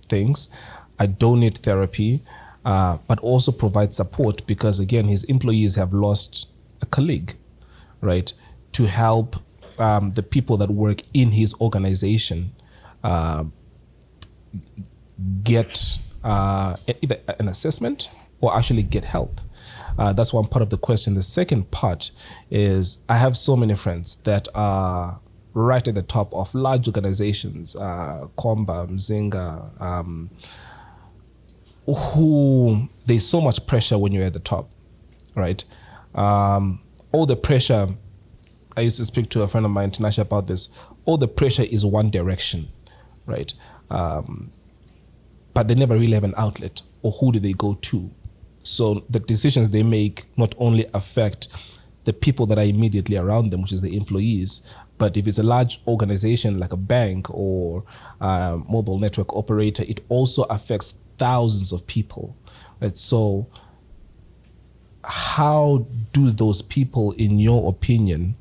things, I don't need therapy, but also provide support, because again, his employees have lost a colleague, right? To help the people that work in his organization get either an assessment or actually get help. That's one part of the question. The second part is, I have so many friends that are right at the top of large organizations, Komba, Mzinga, who there's so much pressure when you're at the top, right? all the pressure. I used to speak to a friend of mine, Tinashe, about this. All the pressure is one direction, right? But they never really have an outlet, or who do they go to? So the decisions they make not only affect the people that are immediately around them, which is the employees, but if it's a large organization like a bank or a mobile network operator, it also affects thousands of people, right? So how do those people, in your opinion,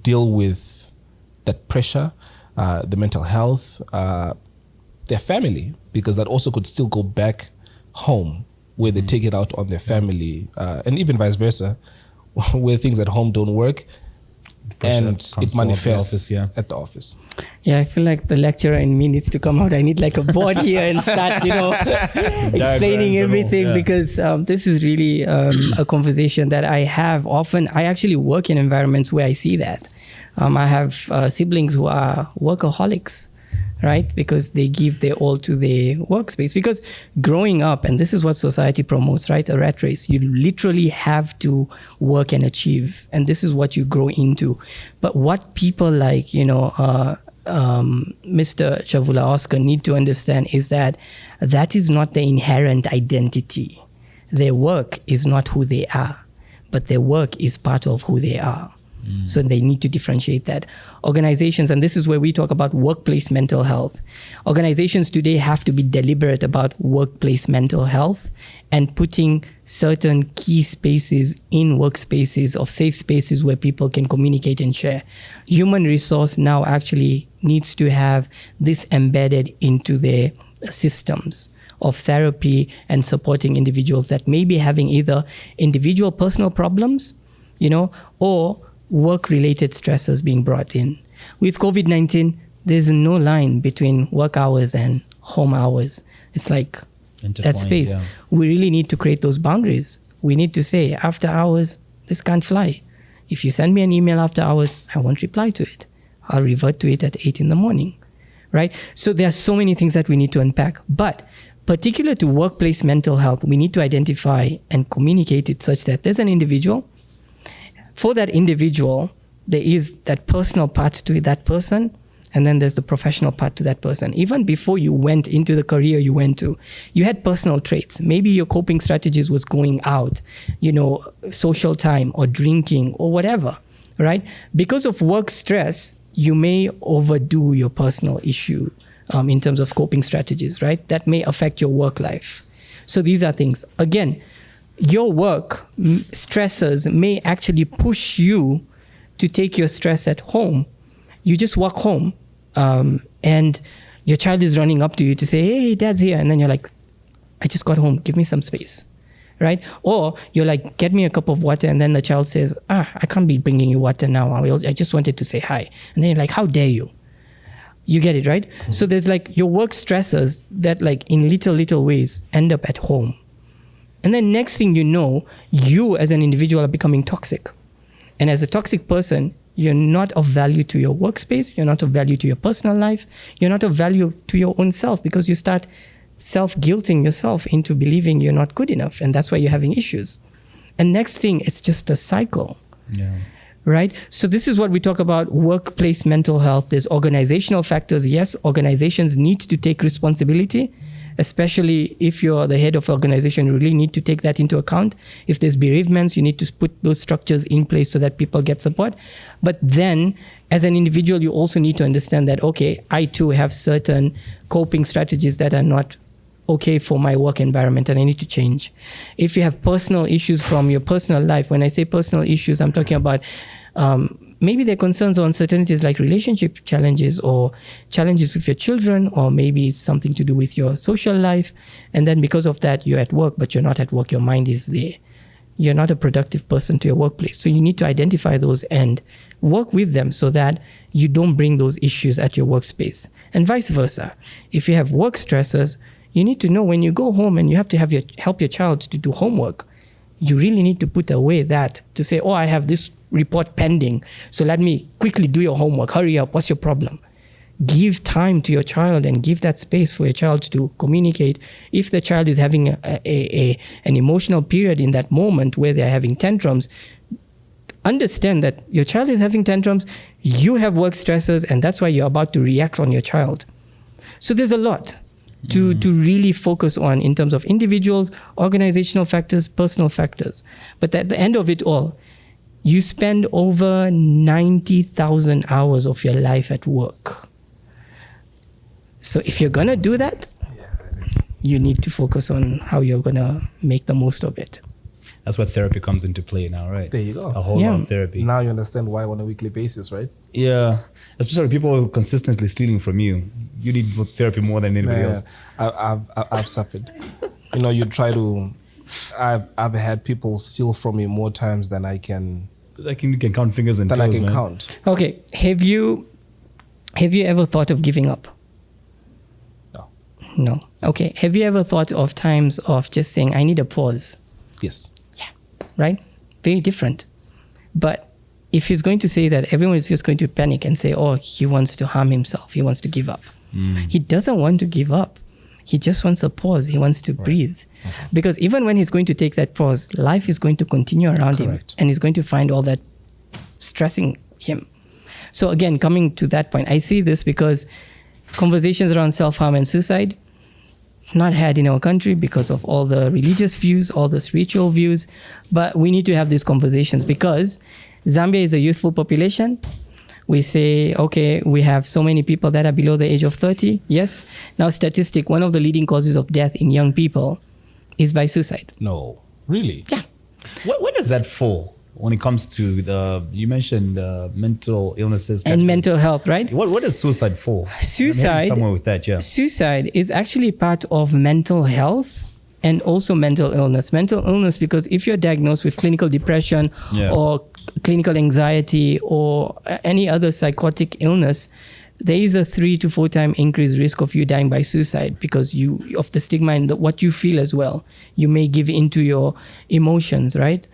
deal with that pressure, the mental health, their family? Because that also could still go back home where they take it out on their family, and even vice versa, where things at home don't work and it manifests at the office. Yeah, I feel like the lecturer in me needs to come out. I need like a board here and start, explaining everything, because this is really a conversation that I have often. I actually work in environments where I see that. I have siblings who are workaholics, right? Because they give their all to their workspace. Because growing up, and this is what society promotes, right? A rat race. You literally have to work and achieve. And this is what you grow into. But what people like, Mr. Chavula Oscar need to understand is that is not the inherent identity. Their work is not who they are, but their work is part of who they are. So they need to differentiate that. Organizations, and this is where we talk about workplace mental health. Organizations today have to be deliberate about workplace mental health and putting certain key spaces in workspaces of safe spaces where people can communicate and share. Human resource now actually needs to have this embedded into their systems of therapy and supporting individuals that may be having either individual personal problems, or work-related stressors being brought in. With COVID-19, there's no line between work hours and home hours. It's like that space. Yeah. We really need to create those boundaries. We need to say, after hours, this can't fly. If you send me an email after hours, I won't reply to it. I'll revert to it at 8 a.m, right? So there are so many things that we need to unpack. But particular to workplace mental health, we need to identify and communicate it such that there's an individual. For that individual, there is that personal part to that person, and then there's the professional part to that person. Even before you went into the career you went to, you had personal traits. Maybe your coping strategies was going out, social time or drinking or whatever, right? Because of work stress, you may overdo your personal issue in terms of coping strategies, right? That may affect your work life. So these are things. Again, your work stressors may actually push you to take your stress at home. You just walk home and your child is running up to you to say, hey, dad's here. And then you're like, I just got home. Give me some space, right? Or you're like, get me a cup of water. And then the child says, I can't be bringing you water now. I just wanted to say hi. And then you're like, how dare you? You get it, right? Mm-hmm. So there's like your work stressors that like in little ways end up at home. And then next thing you know, you as an individual are becoming toxic. And as a toxic person, you're not of value to your workspace. You're not of value to your personal life. You're not of value to your own self, because you start self-guilting yourself into believing you're not good enough. And that's why you're having issues. And next thing, it's just a cycle. Yeah. Right? So this is what we talk about workplace mental health. There's organizational factors. Yes, organizations need to take responsibility. Especially if you're the head of an organization, you really need to take that into account. If there's bereavements, you need to put those structures in place so that people get support. But then, as an individual, you also need to understand that, okay, I too have certain coping strategies that are not okay for my work environment, and I need to change. If you have personal issues from your personal life, when I say personal issues, I'm talking about maybe there are concerns or uncertainties like relationship challenges or challenges with your children, or maybe it's something to do with your social life. And then because of that, you're at work, but you're not at work. Your mind is there. You're not a productive person to your workplace. So you need to identify those and work with them so that you don't bring those issues at your workspace. And vice versa. If you have work stressors, you need to know when you go home and you have to help your child to do homework, you really need to put away that to say, I have this report pending, so let me quickly do your homework. Hurry up. What's your problem? give time to your child and give that space for your child to communicate. If the child is having an emotional period in that moment where they're having tantrums, understand that your child is having tantrums, you have work stresses, and that's why you're about to react on your child. So there's a lot to really focus on in terms of individuals, organizational factors, personal factors. But at the end of it all, you spend over 90,000 hours of your life at work. So if you're going to do that, you need to focus on how you're going to make the most of it. That's where therapy comes into play now, right? There you go. A whole lot of therapy. Now you understand why on a weekly basis, right? Yeah. Especially people consistently stealing from you. You need therapy more than anybody else. I've suffered. You try to. I've had people steal from me more times than I can. You can count fingers and toes, Than I can man. count. Okay. Have you ever thought of giving up? No. Okay. Have you ever thought of times of just saying, I need a pause? Yes. Right? Very different. But if he's going to say that, everyone is just going to panic and say, oh, he wants to harm himself. He wants to give up. He doesn't want to give up. He just wants a pause. He wants to breathe. Because even when he's going to take that pause, life is going to continue around him. And he's going to find all that stressing him. So again, coming to that point, I see this because conversations around self-harm and suicide, not had in our country because of all the religious views, all the spiritual views. But we need to have these conversations because Zambia is a youthful population. We say, okay, we have so many people that are below the age of 30. Yes. Now, statistic, one of the leading causes of death in young people is by suicide. No. Really? Yeah. Where does that fall when it comes to you mentioned mental illnesses? And mental health, right? What does suicide fall? Suicide. Somewhere with that, yeah. Suicide is actually part of mental health and also mental illness. Mental illness, because if you're diagnosed with clinical depression or clinical anxiety or any other psychotic illness, there is a 3 to 4 time increased risk of you dying by suicide because of the stigma and what you feel as well. You may give into your emotions, right?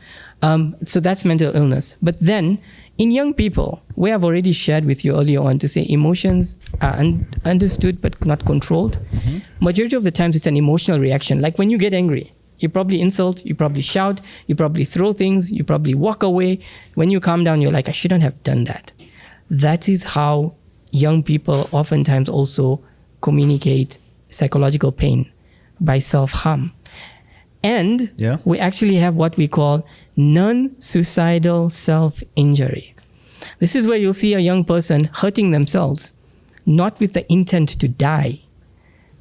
So that's mental illness. But then in young people, we have already shared with you earlier on to say emotions are understood but not controlled. Majority of the times it's an emotional reaction. Like when you get angry, you probably insult, you probably shout, you probably throw things, you probably walk away. When you calm down, you're like, I shouldn't have done that. That is how young people oftentimes also communicate psychological pain by self-harm. And we actually have what we call non-suicidal self-injury. This is where you'll see a young person hurting themselves, not with the intent to die,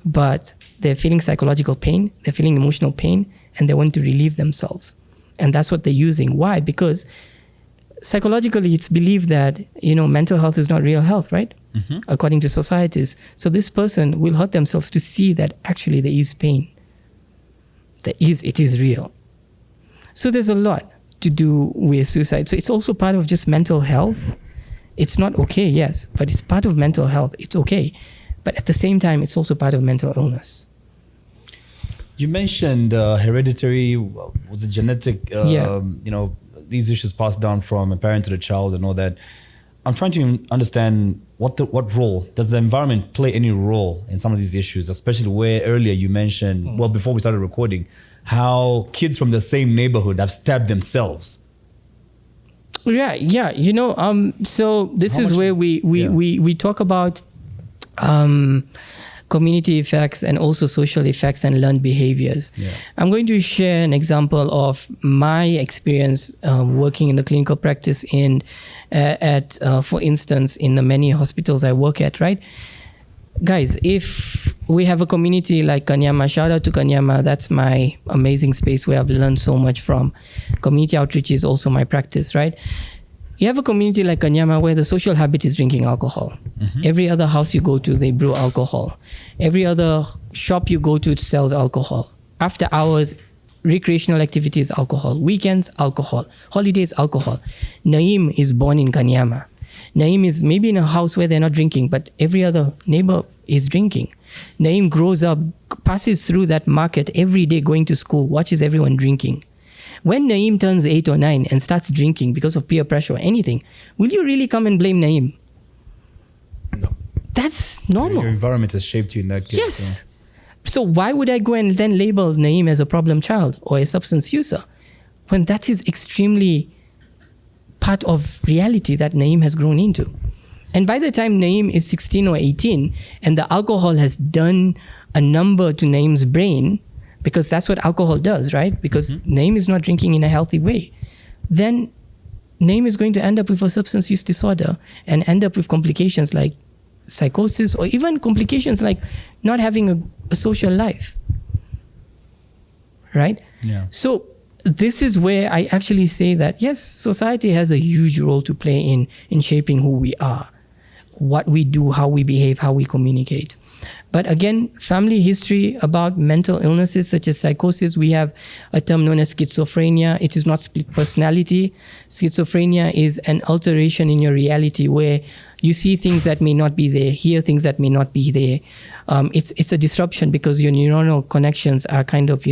but they're feeling psychological pain, they're feeling emotional pain, and they want to relieve themselves. And that's what they're using. Why? Because psychologically, it's believed that, mental health is not real health, right? According to societies. So this person will hurt themselves to see that actually there is pain. It is real. So there's a lot to do with suicide. So it's also part of just mental health. It's not okay, yes, but it's part of mental health. It's okay. But at the same time, it's also part of mental illness. You mentioned hereditary, was it genetic, these issues passed down from a parent to the child and all that. I'm trying to understand what role, does the environment play any role in some of these issues, especially where earlier you mentioned, before we started recording, how kids from the same neighborhood have stabbed themselves. Yeah. So this is where we talk about community effects and also social effects and learned behaviors. I'm going to share an example of my experience working in the clinical practice for instance, in the many hospitals I work at, right? Guys, if we have a community like Kanyama, shout out to Kanyama, that's my amazing space where I've learned so much from. Community outreach is also my practice, right? You have a community like Kanyama where the social habit is drinking alcohol. Every other house you go to, they brew alcohol. Every other shop you go to sells alcohol. After hours, recreational activities, alcohol. Weekends, alcohol. Holidays, alcohol. Naim is born in Kanyama. Naim is maybe in a house where they're not drinking, but every other neighbor is drinking. Naim grows up, passes through that market every day going to school, watches everyone drinking. When Naim turns 8 or 9 and starts drinking because of peer pressure or anything, will you really come and blame Naim? No. that's normal. Your environment has shaped you in that case. Yes. So why would I go and then label Naim as a problem child or a substance user when that is extremely part of reality that Naim has grown into? And by the time Naim is 16 or 18 and the alcohol has done a number to Naim's brain, because that's what alcohol does, right? Because Naim is not drinking in a healthy way, then Naim is going to end up with a substance use disorder and end up with complications like psychosis, or even complications like not having a social life, right? Yeah. So this is where I actually say that, yes, society has a huge role to play in shaping who we are, what we do, how we behave, how we communicate. But again, family history about mental illnesses such as psychosis, we have a term known as schizophrenia. It is not split personality. Schizophrenia is an alteration in your reality where you see things that may not be there, hear things that may not be there. It's a disruption because your neuronal connections are kind of,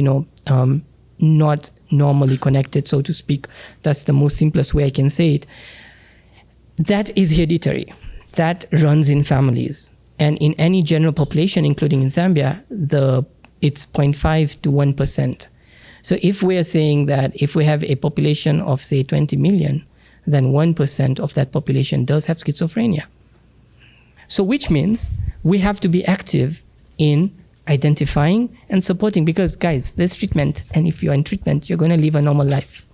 not normally connected, so to speak. That's the most simplest way I can say it. That is hereditary. That runs in families. And in any general population, including in Zambia, it's 0.5 to 1%. So if we're saying that if we have a population of, say, 20 million, then 1% of that population does have schizophrenia. So which means we have to be active in identifying and supporting, because, guys, there's treatment. And if you're in treatment, you're going to live a normal life.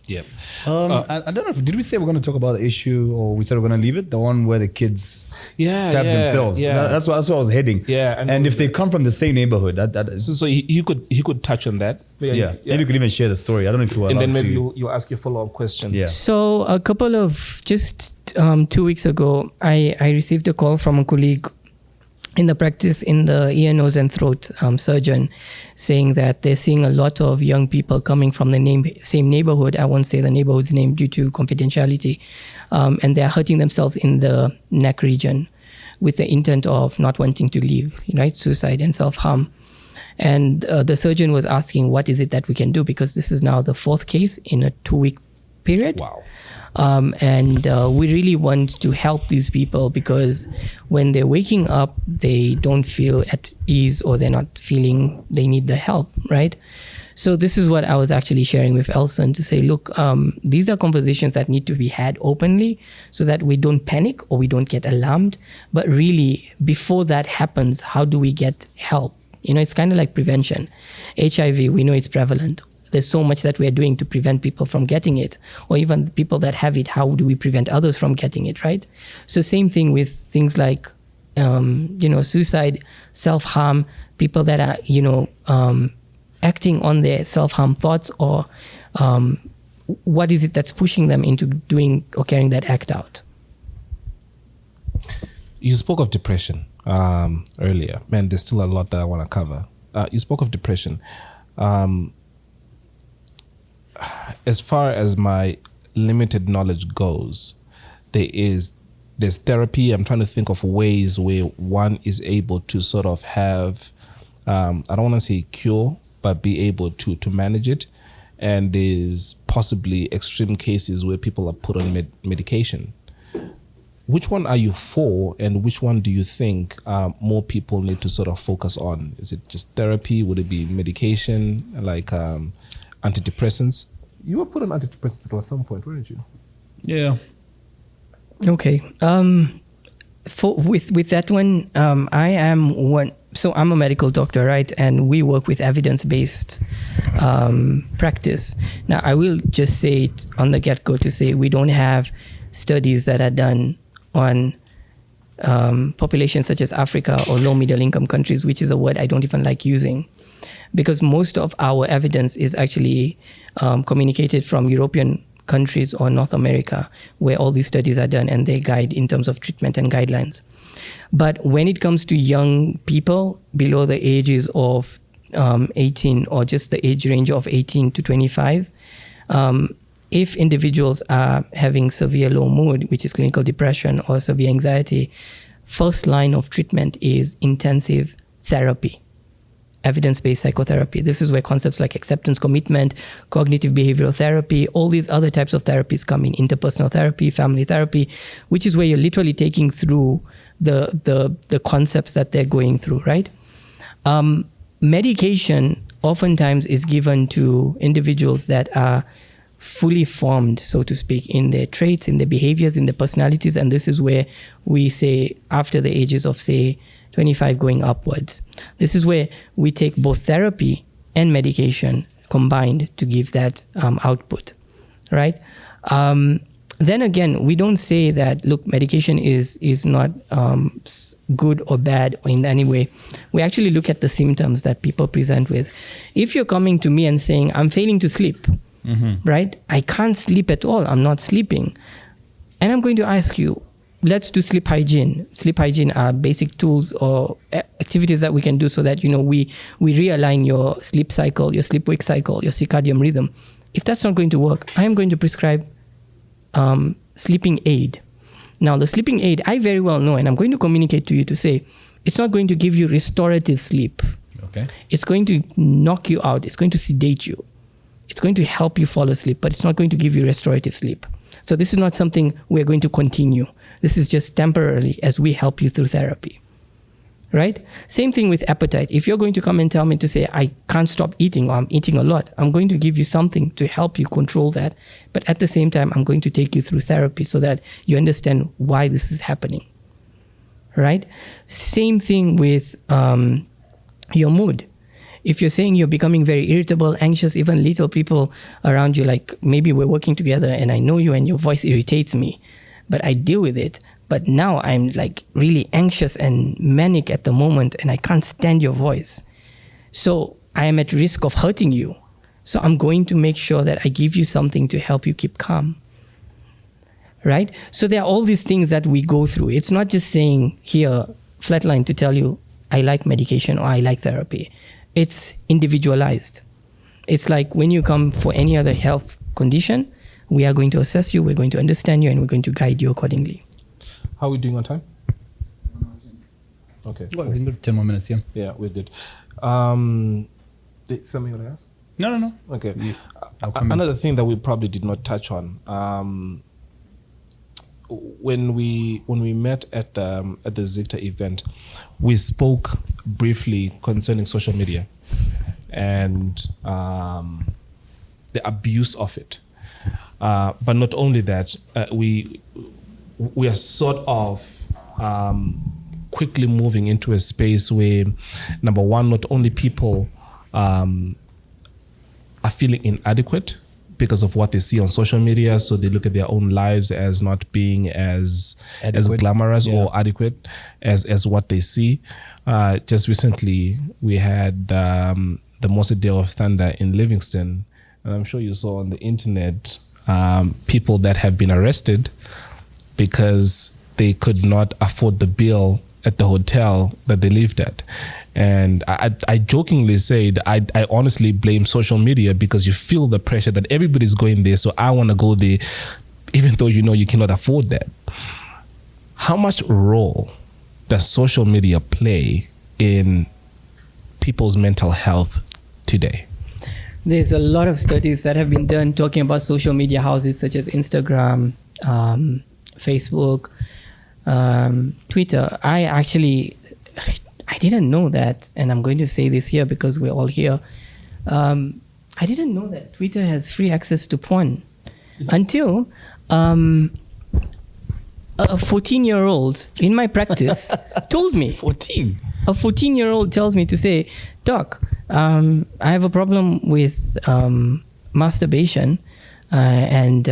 Yeah. I don't know. Did we say we're going to talk about the issue, or we said we're going to leave it? The one where the kids stab themselves. Yeah. That's where I was heading. Yeah. And if they come from the same neighborhood, So he could touch on that. maybe you could even share the story. I don't know if you were And then allowed maybe to. you'll ask your follow-up question. Yeah. So a couple of, just 2 weeks ago, I received a call from a colleague in the practice in the ear, nose and throat surgeon, saying that they're seeing a lot of young people coming from the same neighborhood. I won't say the neighborhood's name due to confidentiality. And they're hurting themselves in the neck region with the intent of not wanting to leave, right? Suicide and self-harm. And the surgeon was asking, what is it that we can do? Because this is now the 4th case in a 2-week period. Wow. And we really want to help these people, because when they're waking up, they don't feel at ease, or they're not feeling they need the help, right? So this is what I was actually sharing with Elson to say, look, these are conversations that need to be had openly so that we don't panic or we don't get alarmed. But really, before that happens, how do we get help? It's kind of like prevention. HIV, we know it's prevalent. There's so much that we are doing to prevent people from getting it, or even people that have it, how do we prevent others from getting it, right? So same thing with things like, suicide, self-harm, people that are, acting on their self-harm thoughts, or what is it that's pushing them into doing or carrying that act out? You spoke of depression earlier. Man, there's still a lot that I want to cover. You spoke of depression. As far as my limited knowledge goes, there's therapy. I'm trying to think of ways where one is able to sort of have, I don't want to say cure, but be able to manage it. And there's possibly extreme cases where people are put on medication. Which one are you for, and which one do you think more people need to sort of focus on? Is it just therapy? Would it be medication, like antidepressants? You were put on antidepressants at some point, weren't you? Yeah. Okay. With that one, I am one. So I'm a medical doctor, right? And we work with evidence-based practice. Now, I will just say it on the get-go to say we don't have studies that are done on populations such as Africa or low middle-income countries, which is a word I don't even like using, because most of our evidence is actually communicated from European countries or North America, where all these studies are done and they guide in terms of treatment and guidelines. But when it comes to young people below the ages of 18, or just the age range of 18 to 25, if individuals are having severe low mood, which is clinical depression or severe anxiety, first line of treatment is intensive therapy. evidence-based psychotherapy. This is where concepts like acceptance, commitment, cognitive behavioral therapy, all these other types of therapies come in, interpersonal therapy, family therapy, which is where you're literally taking through the concepts that they're going through, right? Medication oftentimes is given to individuals that are fully formed, so to speak, in their traits, in their behaviors, in their personalities. And this is where we say after the ages of, say, 25 going upwards. This is where we take both therapy and medication combined to give that output, right? Then again, we don't say that, look, medication is not good or bad in any way. We actually look at the symptoms that people present with. If you're coming to me and saying, I'm failing to sleep, right? I can't sleep at all. I'm not sleeping. And I'm going to ask you, let's do sleep hygiene. Sleep hygiene are basic tools or activities that we can do so that, we realign your sleep cycle, your sleep-wake cycle, your circadian rhythm. If that's not going to work, I am going to prescribe sleeping aid. Now, the sleeping aid, I very well know, and I'm going to communicate to you to say, it's not going to give you restorative sleep. Okay. It's going to knock you out. It's going to sedate you. It's going to help you fall asleep, but it's not going to give you restorative sleep. So this is not something we're going to continue. This is just temporarily as we help you through therapy, right? Same thing with appetite. If you're going to come and tell me to say, I can't stop eating or I'm eating a lot, I'm going to give you something to help you control that. But at the same time, I'm going to take you through therapy so that you understand why this is happening, right? Same thing with your mood. If you're saying you're becoming very irritable, anxious, even little people around you, like maybe we're working together and I know you and your voice irritates me, but I deal with it. But now I'm like really anxious and manic at the moment and I can't stand your voice. So I am at risk of hurting you. So I'm going to make sure that I give you something to help you keep calm. Right? So there are all these things that we go through. It's not just saying here, flatline, to tell you, I like medication or I like therapy. It's individualized. It's like when you come for any other health condition, we are going to assess you, we're going to understand you, and we're going to guide you accordingly. How are we doing on time? Okay. Well, we can go 10 more minutes, yeah. Yeah, we're good. Something you want to ask? No. Okay. I'll come Another thing that we probably did not touch on, when we met at the Zikta event, we spoke briefly concerning social media and the abuse of it. But not only that, we are sort of quickly moving into a space where, number one, not only people are feeling inadequate because of what they see on social media, so they look at their own lives as not being as glamorous or adequate as what they see. Just recently, we had the Mose Day of Thunder in Livingston, and I'm sure you saw on the internet people that have been arrested because they could not afford the bill at the hotel that they lived at. And I jokingly said, I honestly blame social media because you feel the pressure that everybody's going there, so I want to go there, even though you know you cannot afford that. How much role does social media play in people's mental health today? There's a lot of studies that have been done talking about social media houses such as Instagram, Facebook, Twitter. I didn't know that, and I'm going to say this here because we're all here. I didn't know that Twitter has free access to porn until a 14-year-old in my practice told me. 14? A 14-year-old tells me to say, Doc, I have a problem with masturbation. And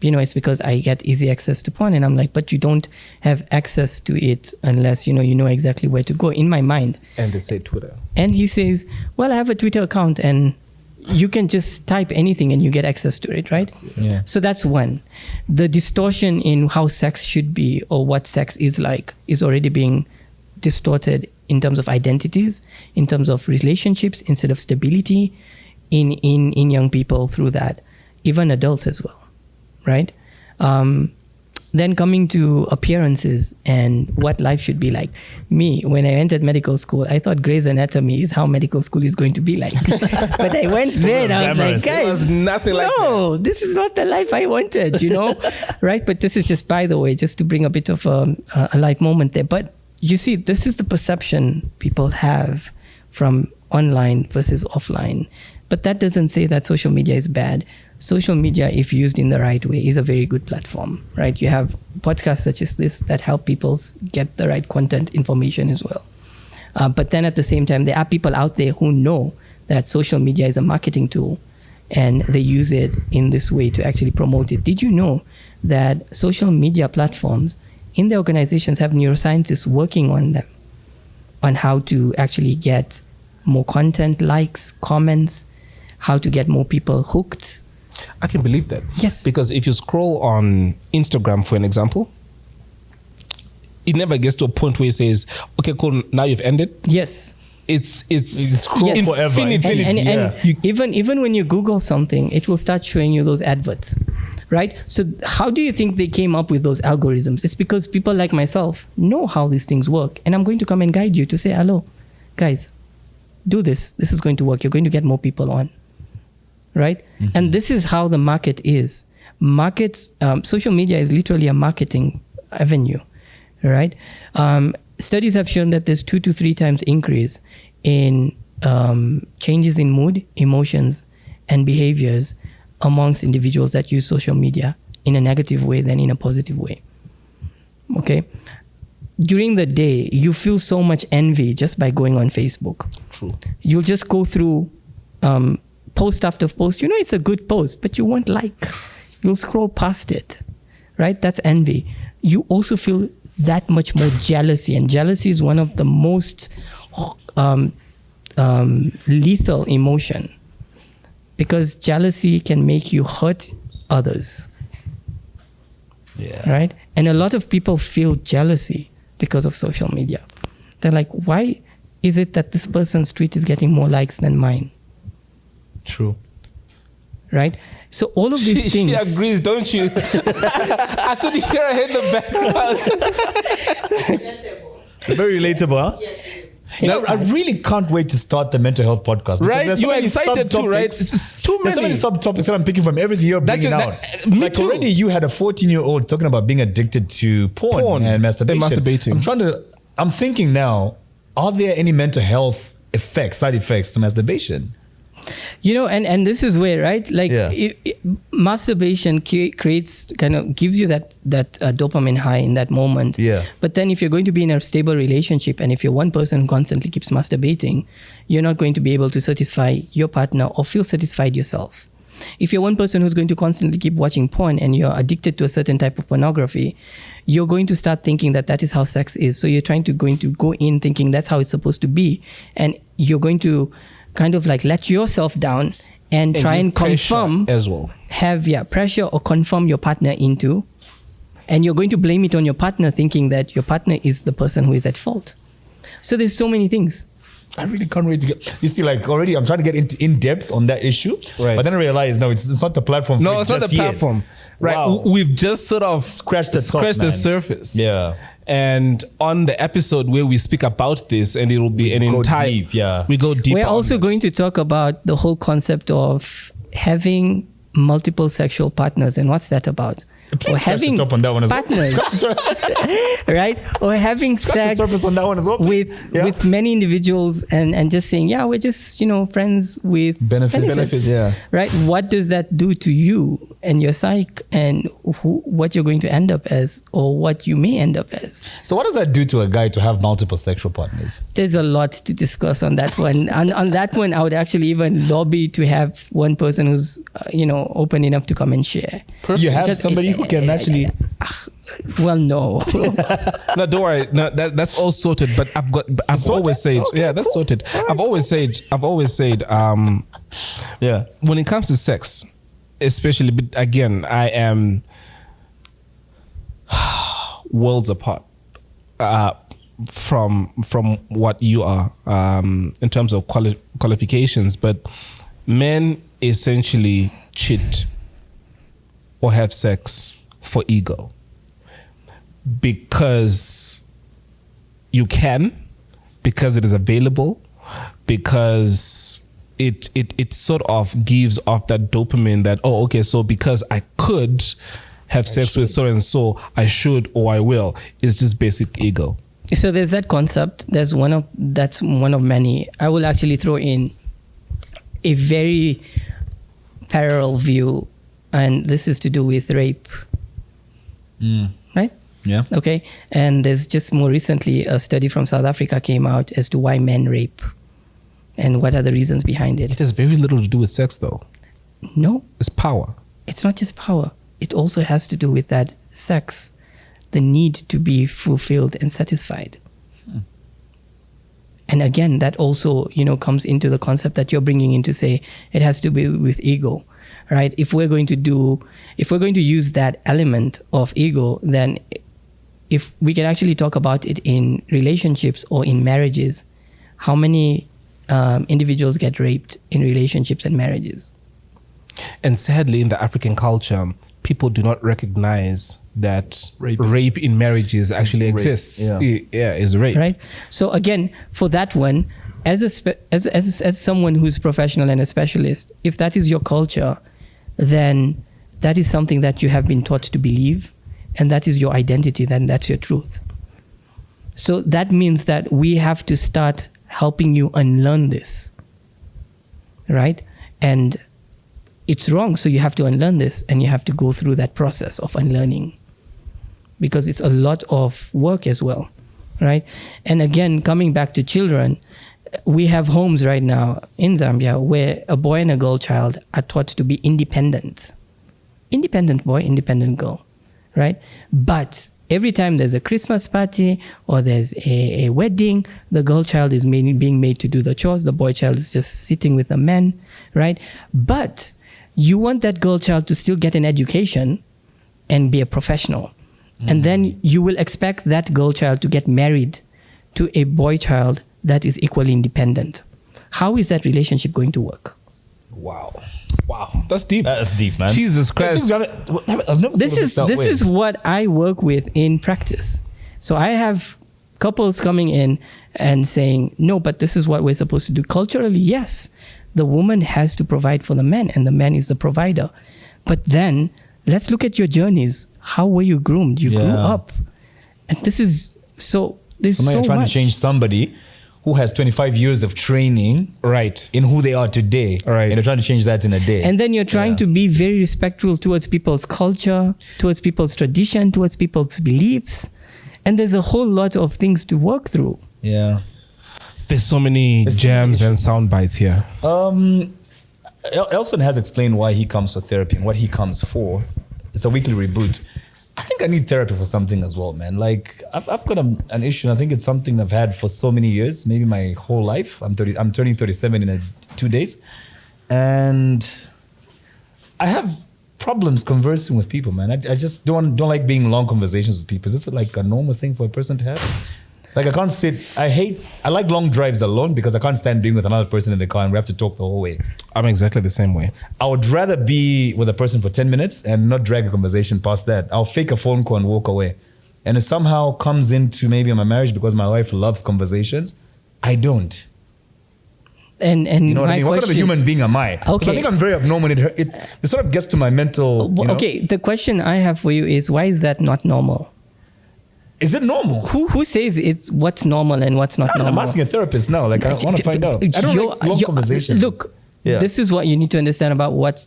it's because I get easy access to porn. And I'm like, but you don't have access to it unless, you know exactly where to go, in my mind. And they say Twitter. And he says, well, I have a Twitter account and you can just type anything and you get access to it, right? Yeah. So that's one. The distortion in how sex should be or what sex is like is already being distorted in terms of identities, in terms of relationships, instead of stability in young people through that. Even adults as well, right? then coming to appearances and what life should be like. Me, when I entered medical school, I thought Grey's Anatomy is how medical school is going to be like. But I went there and I was like, guys, It was nothing like no, this is not the life I wanted, right? But this is just, by the way, just to bring a bit of a light moment there. But you see, this is the perception people have from online versus offline. But that doesn't say that social media is bad. Social media, if used in the right way, is a very good platform, right? You have podcasts such as this that help people get the right content information as well. But then at the same time, there are people out there who know that social media is a marketing tool and they use it in this way to actually promote it. Did you know that social media platforms in the organizations have neuroscientists working on them, on how to actually get more content, likes, comments, how to get more people hooked? I can believe that. Yes. Because if you scroll on Instagram, for an example, it never gets to a point where it says, okay, cool, now you've ended. Yes. It's scroll Yes. forever. And Yeah. even when you Google something, it will start showing you those adverts, right? So how do you think they came up with those algorithms? It's because people like myself know how these things work. And I'm going to come and guide you to say, hello, guys, do this. This is going to work. You're going to get more people on. Right? Mm-hmm. And this is how the market is. Markets, social media is literally a marketing avenue, right? Studies have shown that there's 2 to 3 times increase in changes in mood, emotions, and behaviors amongst individuals that use social media in a negative way than in a positive way. Okay? During the day, you feel so much envy just by going on Facebook. True. You'll just go through post after post. It's a good post, but you won't like. You'll scroll past it, right? That's envy. You also feel that much more jealousy, and jealousy is one of the most lethal emotion, because jealousy can make you hurt others. Yeah. Right? And a lot of people feel jealousy because of social media. They're like, why is it that this person's tweet is getting more likes than mine? True. Right? So all of these things. She agrees, don't you? I could hear her in the background. Very relatable, huh? Yes. I really can't wait to start the mental health podcast. Right? There's so You're many excited too, right? subtopics. It's just too There's so many. many subtopics that I'm picking from everything you're bringing out. me Like too. already you had a 14-year-old talking about being addicted to porn and masturbation. And masturbating. I'm thinking now, are there any mental health side effects to masturbation? And this is where, right? Like Yeah. masturbation creates, kind of gives you that dopamine high in that moment. Yeah. But then if you're going to be in a stable relationship, and if you're one person who constantly keeps masturbating, you're not going to be able to satisfy your partner or feel satisfied yourself. If you're one person who's going to constantly keep watching porn and you're addicted to a certain type of pornography, you're going to start thinking that is how sex is. So you're going to go in thinking that's how it's supposed to be. And you're going to kind of like let yourself down and try and confirm as well. Have pressure or confirm your partner into, and you're going to blame it on your partner, thinking that your partner is the person who is at fault. So there's so many things. I really can't wait to get. You see, like already, I'm trying to get in depth on that issue, Right. But then I realized no, it's not the platform. No, for it's it not the just yet. platform. Right. Wow. We've just sort of Scratched the top, the man. surface. Yeah. And on the episode where we speak about this, and it will be an go entire deep, yeah. We go deep. We're also going to talk about the whole concept of having multiple sexual partners, and what's that about? Please Or scratch the having top on that one as well. partners, right? Or having Scratch the sex surface on that one as well, please. with many individuals, and just saying, we're just friends with Benefits, yeah. Right? What does that do to you and your psyche, and what you're going to end up as, or what you may end up as? So what does that do to a guy to have multiple sexual partners? There's a lot to discuss on that one. On that one, I would actually even lobby to have one person who's open enough to come and share. You have Just- somebody who can actually. Well, no. No, don't worry. No, that's all sorted. But I've always said, that's sorted. I've always said, Yeah. when it comes to sex, especially, but again, I am worlds apart from what you are in terms of qualifications. But men essentially cheat or have sex for ego. because you can, because it is available, because it sort of gives off that dopamine that, oh, okay, so because I could have sex with so and so, I should or I will. It's just basic ego. So there's that concept. That's one of many. I will actually throw in a very parallel view, and this is to do with rape. Right? Yeah. Okay. And there's just more recently a study from South Africa came out as to why men rape and what are the reasons behind It it. has very little to do with sex, though. No, It's power. it's not just power. It also has to do with that sex, the need to be fulfilled and satisfied. And again, that also, comes into the concept that you're bringing in to say it has to be with ego, right? If we're going to use that element of ego, then if we can actually talk about it in relationships or in marriages, how many individuals get raped in relationships and marriages? And sadly, in the African culture, people do not recognize that rape in marriages actually exists. Yeah, is rape. Right. So again, for that one, as someone who's professional and a specialist, if that is your culture, then that is something that you have been taught to believe, and that is your identity. Then that's your truth. So that means that we have to start helping you unlearn this, right? And it's wrong, so you have to unlearn this, and you have to go through that process of unlearning, because it's a lot of work as well, right? And again, coming back to children, we have homes right now in Zambia where a boy and a girl child are taught to be independent. Independent boy, independent girl, right? But every time there's a Christmas party or there's a wedding, the girl child is being made to do the chores. The boy child is just sitting with the men, right? But you want that girl child to still get an education and be a professional. And then you will expect that girl child to get married to a boy child that is equally independent. How is that relationship going to work? Wow. That's deep. That's deep, man. Jesus Christ. I've never This thought of it that way. is what I work with in practice. So I have couples coming in and saying, no, but this is what we're supposed to do. Culturally, yes, the woman has to provide for the man and the man is the provider. But then let's look at your journeys. How were you groomed? You grew up. And this is so, there's now so you're trying much. to change somebody who has 25 years of training Right. in who they are today. Right. And you're trying to change that in a day. And then you're trying to be very respectful towards people's culture, towards people's tradition, towards people's beliefs. And there's a whole lot of things to work through. yeah. There's so many gems and sound bites here. Elson has explained why he comes for therapy and what he comes for. It's a weekly reboot. I think I need therapy for something as well, man. Like I've got an issue, and I think it's something I've had for so many years, maybe my whole life. I'm turning 37 in 2 days, and I have problems conversing with people, man. I just don't like being in long conversations with people. Is this like a normal thing for a person to have? Like I can't sit. I like long drives alone because I can't stand being with another person in the car and we have to talk the whole way. I'm exactly the same way. I would rather be with a person for 10 minutes and not drag a conversation past that. I'll fake a phone call and walk away. And it somehow comes into maybe my marriage because my wife loves conversations. I don't. And You know what my I mean? What kind of a question- human being am I? 'Cause Okay. I think I'm very abnormal. It sort of gets to my mental. You know? Okay, the question I have for you is, why is that not normal? Is it normal? Who says it's what's normal and what's not normal? I'm asking a therapist now. Like I want to find out. I don't like long conversations. Look, Yeah. this is what you need to understand about what's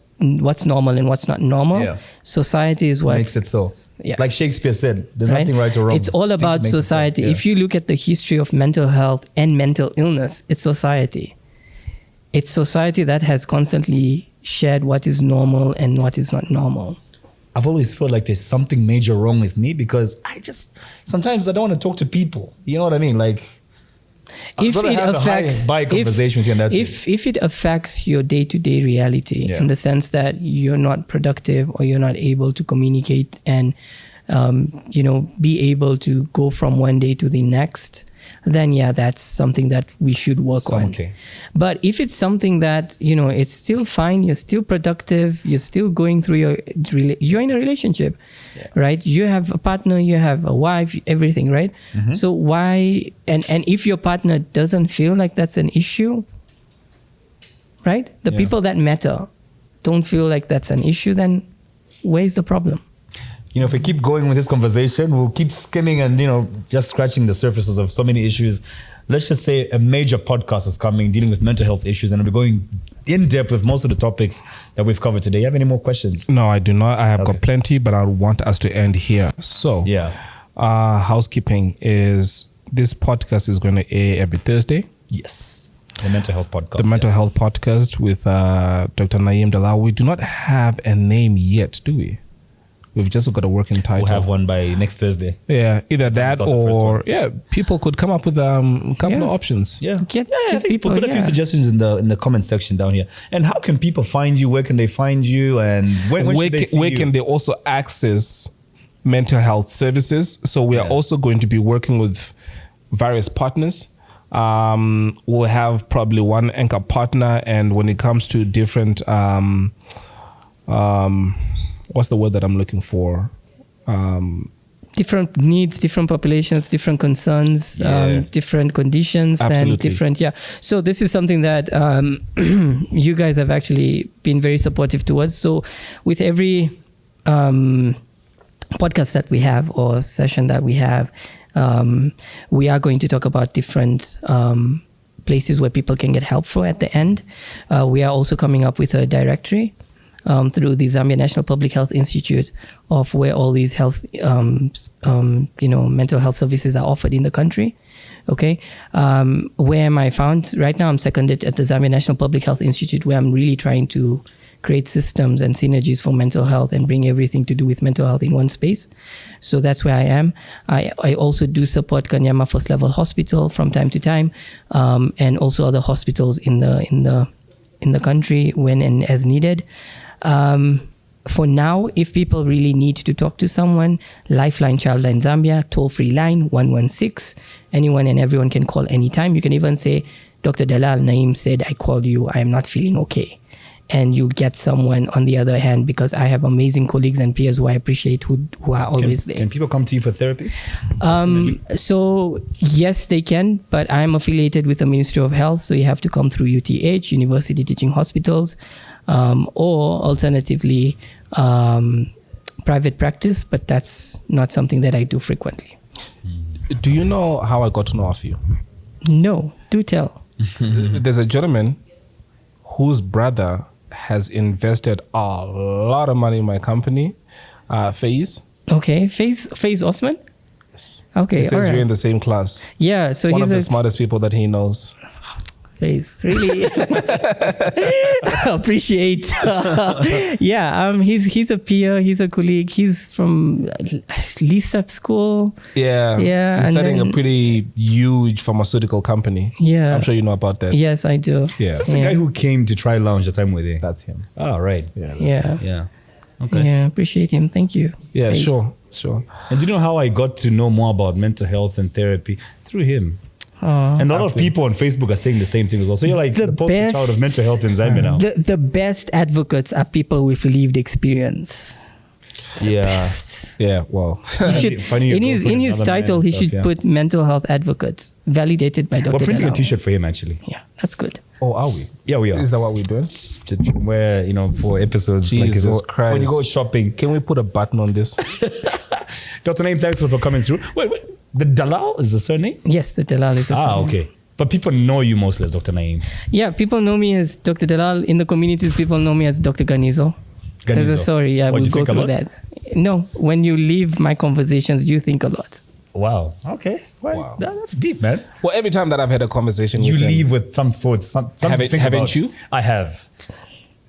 normal and what's not normal. Yeah. Society is what makes it so. Yeah. Like Shakespeare said, there's Right? nothing right or wrong. It's all I think about it makes it so. society. Yeah. If you look at the history of mental health and mental illness, it's society. It's society that has constantly shared what is normal and what is not normal. I've always felt like there's something major wrong with me because sometimes I don't want to talk to people. You know what I mean? Like, If it affects, by conversation with you, and that's if it affects your day-to-day reality Yeah. in the sense that you're not productive or you're not able to communicate and be able to go from one day to the next, then yeah, that's something that we should work on. Okay. But if it's something that, it's still fine, you're still productive, you're still going through you're in a relationship, right? You have a partner, you have a wife, everything, right? So why, and if your partner doesn't feel like that's an issue, right? The people that matter don't feel like that's an issue, then where's the problem? If we keep going with this conversation, we'll keep skimming and, just scratching the surfaces of so many issues. Let's just say a major podcast is coming dealing with mental health issues, and we're going in depth with most of the topics that we've covered today. You have any more questions? No, I do not. I have got plenty, but I want us to end here. So, housekeeping is this podcast is going to air every Thursday. Yes. The mental health podcast. The mental health podcast with Dr. Naim Dalal. We do not have a name yet, do we? We've just got a working title. We'll have one by next Thursday. Yeah, either that or people could come up with a couple of options. I think we'll put a few suggestions in the comment section down here. And how can people find you? Where can they find you? And when should they see where you? can they also access mental health services? So we are also going to be working with various partners. We'll have probably one anchor partner, and when it comes to different what's the word that I'm looking for? Different needs, different populations, different concerns, different conditions, and different. So this is something that you guys have actually been very supportive towards. So with every podcast that we have or session that we have, we are going to talk about different places where people can get help for at the end. We are also coming up with a directory through the Zambia National Public Health Institute of where all these health, mental health services are offered in the country. Okay. Where am I found? Right now I'm seconded at the Zambia National Public Health Institute, where I'm really trying to create systems and synergies for mental health and bring everything to do with mental health in one space. So that's where I am. I also do support Kanyama First Level Hospital from time to time, and also other hospitals in the country when and as needed. For now, if people really need to talk to someone, Lifeline Childline Zambia, toll-free line 116. Anyone and everyone can call anytime. You can even say, Dr. Dalal, Naim said, I called you, I am not feeling okay. And you get someone on the other hand, because I have amazing colleagues and peers who I appreciate who are always there. Can people come to you for therapy? So yes, they can, but I'm affiliated with the Ministry of Health. So you have to come through UTH, University Teaching Hospitals, or alternatively, private practice, but that's not something that I do frequently. Do you know how I got to know of you? No, do tell. There's a gentleman whose brother has invested a lot of money in my company, FaZe. Okay, FaZe Osman? Yes. Okay, he says you're in the same class. Yeah, so one he's of the smartest people that he knows. FaZe, really appreciate. He's a peer, he's a colleague, he's from LISAP school. Yeah. He's starting a pretty huge pharmaceutical company. Yeah. I'm sure you know about that. Yes, I do. Yeah. Is this the guy who came to try lounge the time with you? That's him. Oh, right. Yeah. Okay. Yeah, appreciate him. Thank you. Yeah, FaZe. sure. And do you know how I got to know more about mental health and therapy? Through him. And a lot of people on Facebook are saying the same thing as well. So you're like the poster child of mental health in Zambia now. The best advocates are people with lived experience. Yeah, well. He should, in his title, he should put mental health advocate, validated by Dr. We're printing Dalal. a t-shirt for him, actually. Yeah, that's good. Oh, are we? Yeah, we are. Is that what we're doing? Where, for episodes Jesus like this. Christ. When you go shopping. Can we put a button on this? Dr. Naim, thanks for coming through. Wait. The Dalal is the surname? Yes, the Dalal is the surname. Okay. But people know you mostly as Dr. Naim. Yeah, people know me as Dr. Dalal. In the communities, people know me as Dr. Ganizo. There's a story. Yeah, we'll go through that. No, when you leave my conversations, you think a lot. Wow. Okay. Wow. That's deep, man. Well, every time that I've had a conversation You with him, leave with some thoughts, something to think haven't about. you? I have.